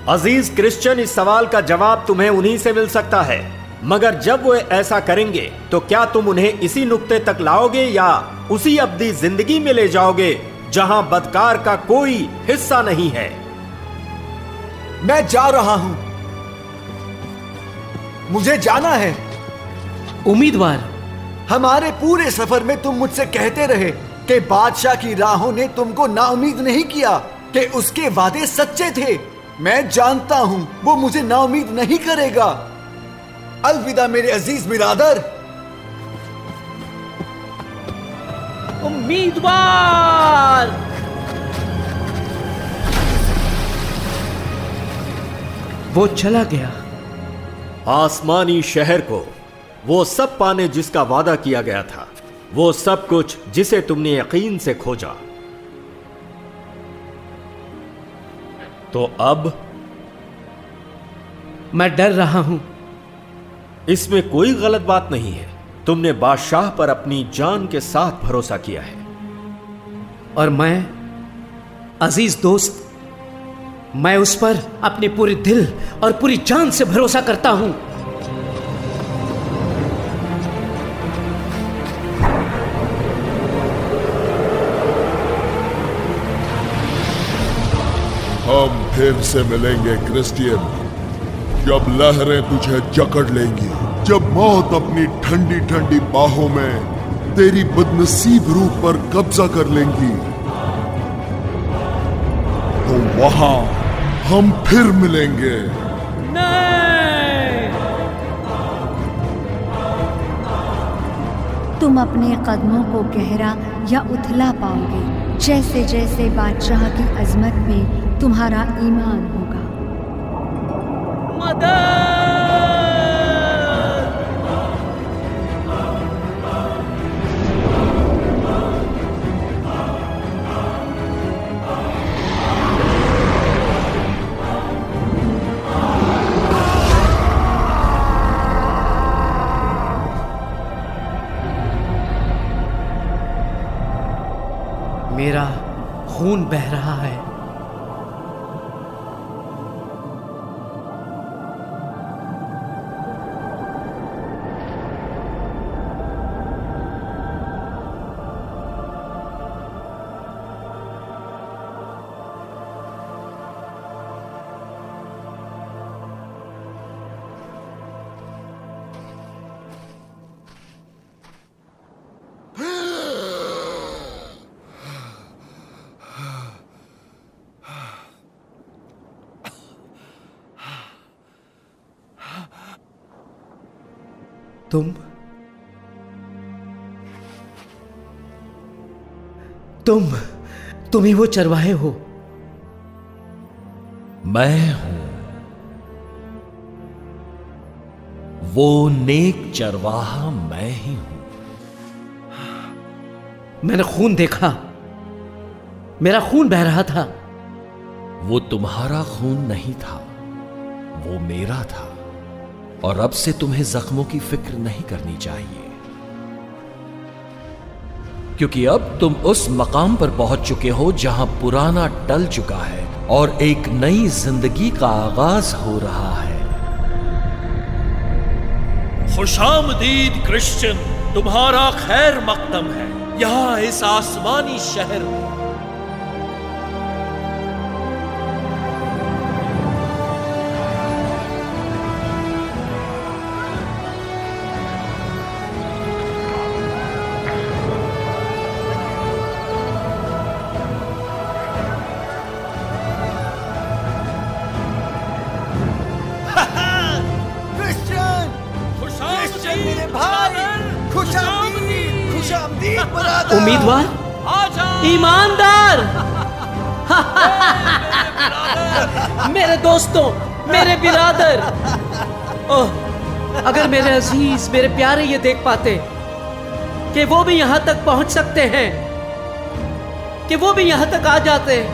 अजीज क्रिश्चियन, इस सवाल का जवाब तुम्हें उन्हीं से मिल सकता है, मगर जब वो ऐसा करेंगे तो क्या तुम उन्हें इसी नुक्ते तक लाओगे या उसी अब्दी जिंदगी में ले जाओगे जहां बदकार का कोई हिस्सा नहीं है? मैं जा रहा हूं, मुझे जाना है। उम्मीदवार, हमारे पूरे सफर में तुम मुझसे कहते रहे कि बादशाह की राहों ने तुमको नाउमीद नहीं किया, कि उसके वादे सच्चे थे। मैं जानता हूं वो मुझे नाउमीद नहीं करेगा। अलविदा मेरे अजीज बिरादर। उम्मीदवार, वो चला गया। आसमानी शहर को वो सब पाने जिसका वादा किया गया था, वो सब कुछ जिसे तुमने यकीन से खोजा। तो अब मैं डर रहा हूं। इसमें कोई गलत बात नहीं है। तुमने बादशाह पर अपनी जान के साथ भरोसा किया है, और मैं, अजीज दोस्त, मैं उस पर अपने पूरे दिल और पूरी जान से भरोसा करता हूं। हम फिर से मिलेंगे क्रिश्चियन, जब लहरें तुझे जकड़ लेंगी, जब मौत अपनी ठंडी ठंडी बाहों में तेरी बदनसीब रूह पर कब्जा कर लेंगी, तो वहां हम फिर मिलेंगे। नहीं! तुम अपने कदमों को गहरा या उथला पाओगे, जैसे जैसे बादशाह की अजमत में तुम्हारा ईमान होगा। मदद! खून बह रहा है। तुम ही वो चरवाहे हो। मैं हूं वो नेक चरवाहा, मैं ही हूं। मैंने खून देखा, मेरा खून बह रहा था। वो तुम्हारा खून नहीं था, वो मेरा था। और अब से तुम्हें जख्मों की फिक्र नहीं करनी चाहिए, क्योंकि अब तुम उस मकाम पर पहुंच चुके हो जहां पुराना टल चुका है और एक नई जिंदगी का आगाज हो रहा है। खुशामदीद क्रिश्चियन, तुम्हारा खैर मकदम है यहां इस आसमानी शहर में। उम्मीदवार, ईमानदार, मेरे दोस्तों, मेरे बिरादर। ओह, अगर मेरे अजीज, मेरे प्यारे ये देख पाते कि वो भी यहां तक पहुंच सकते हैं, कि वो भी यहां तक आ जाते।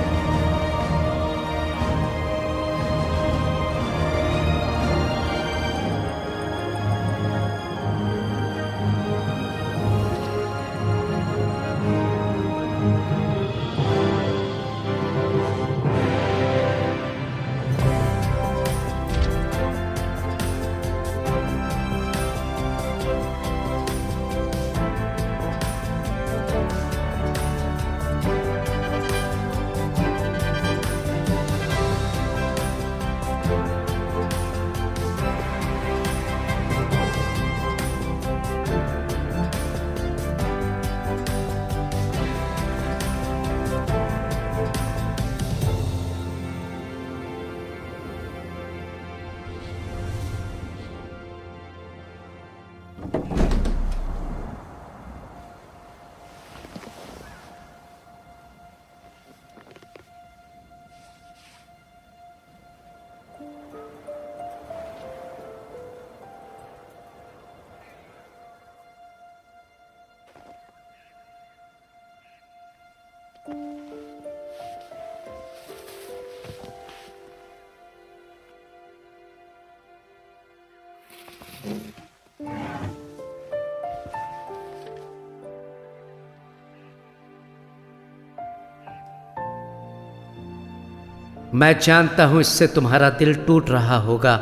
मैं जानता हूं इससे तुम्हारा दिल टूट रहा होगा,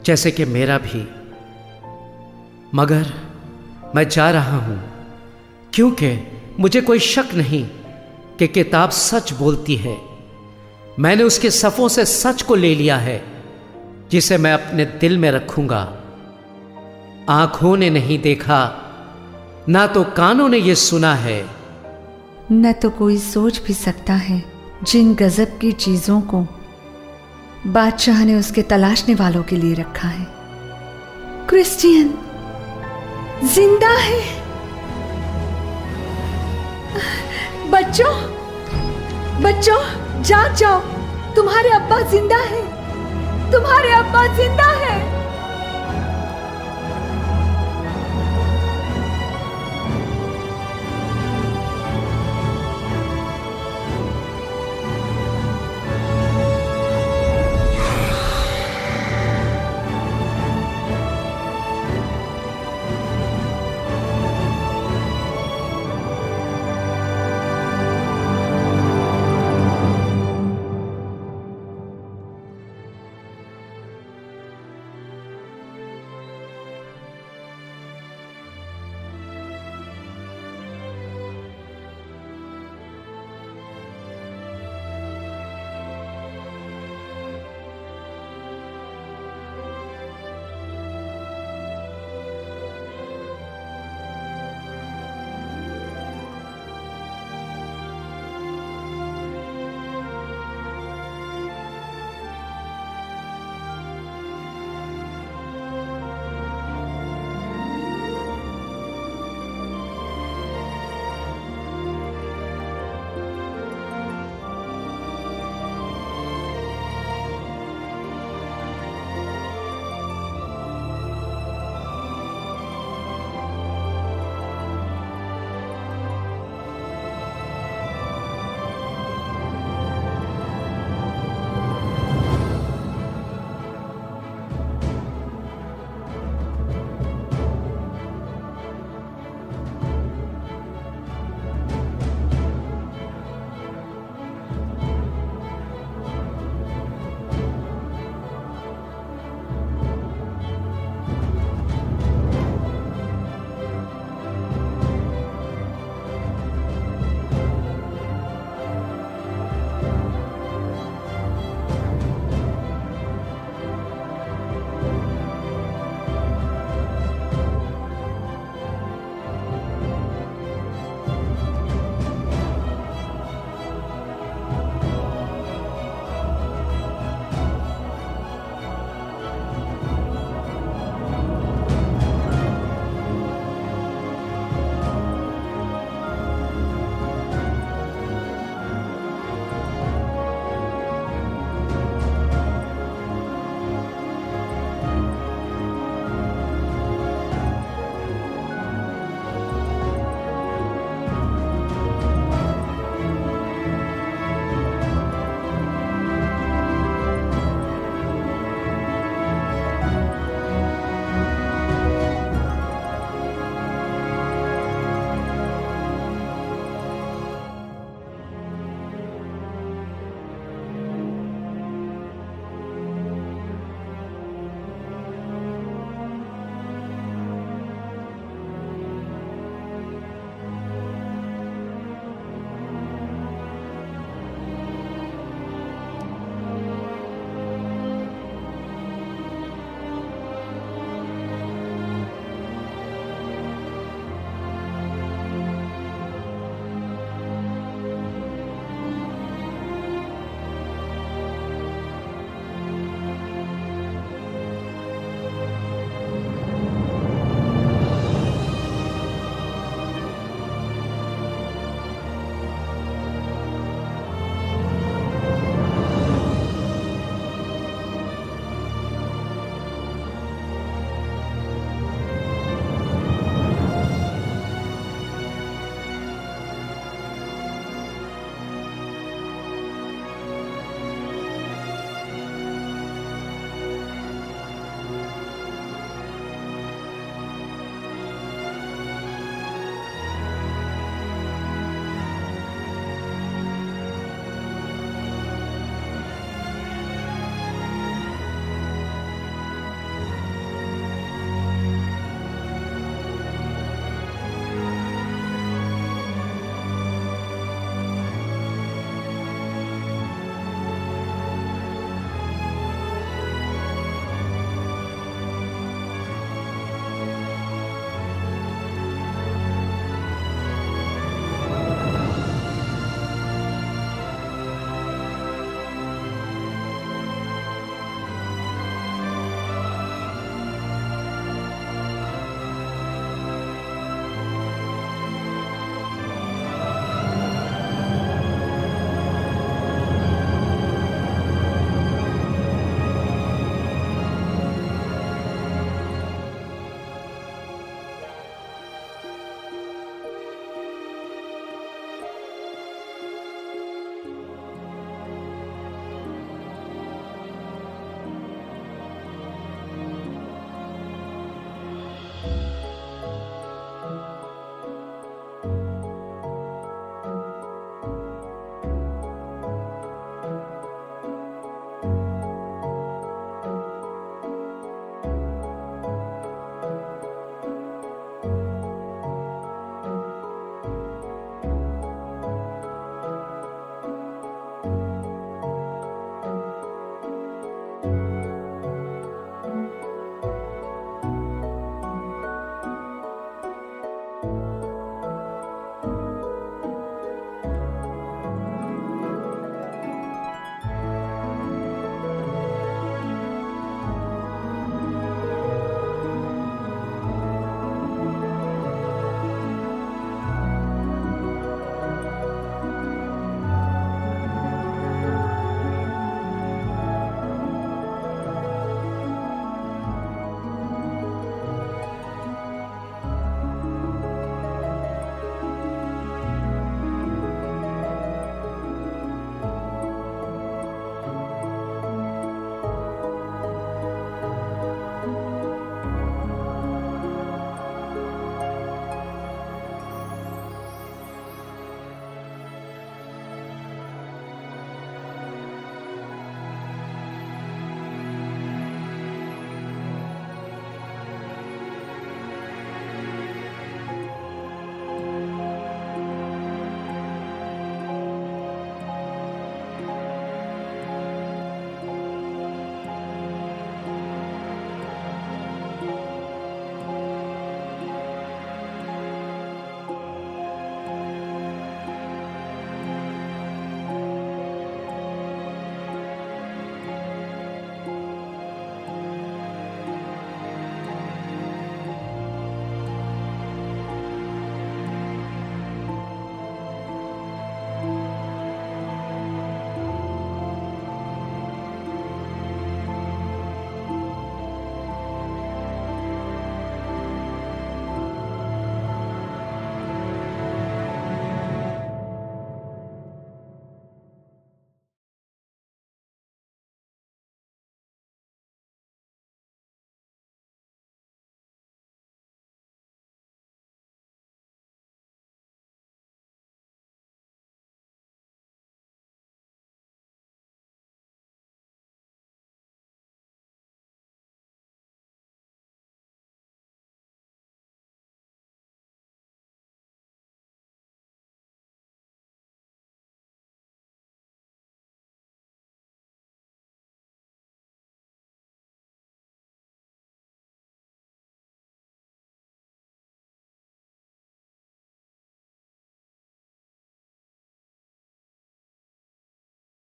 जैसे कि मेरा भी। मगर मैं जा रहा हूं क्योंकि मुझे कोई शक नहीं कि किताब सच बोलती है। मैंने उसके सफ़ों से सच को ले लिया है, जिसे मैं अपने दिल में रखूंगा। आंखों ने नहीं देखा, ना तो कानों ने यह सुना है, न तो कोई सोच भी सकता है जिन गजब की चीजों को बादशाह ने उसके तलाशने वालों के लिए रखा है। क्रिश्चियन जिंदा है। बच्चों, बच्चों, जाग जाओ, तुम्हारे अब्बा जिंदा है, तुम्हारे अब्बा जिंदा है।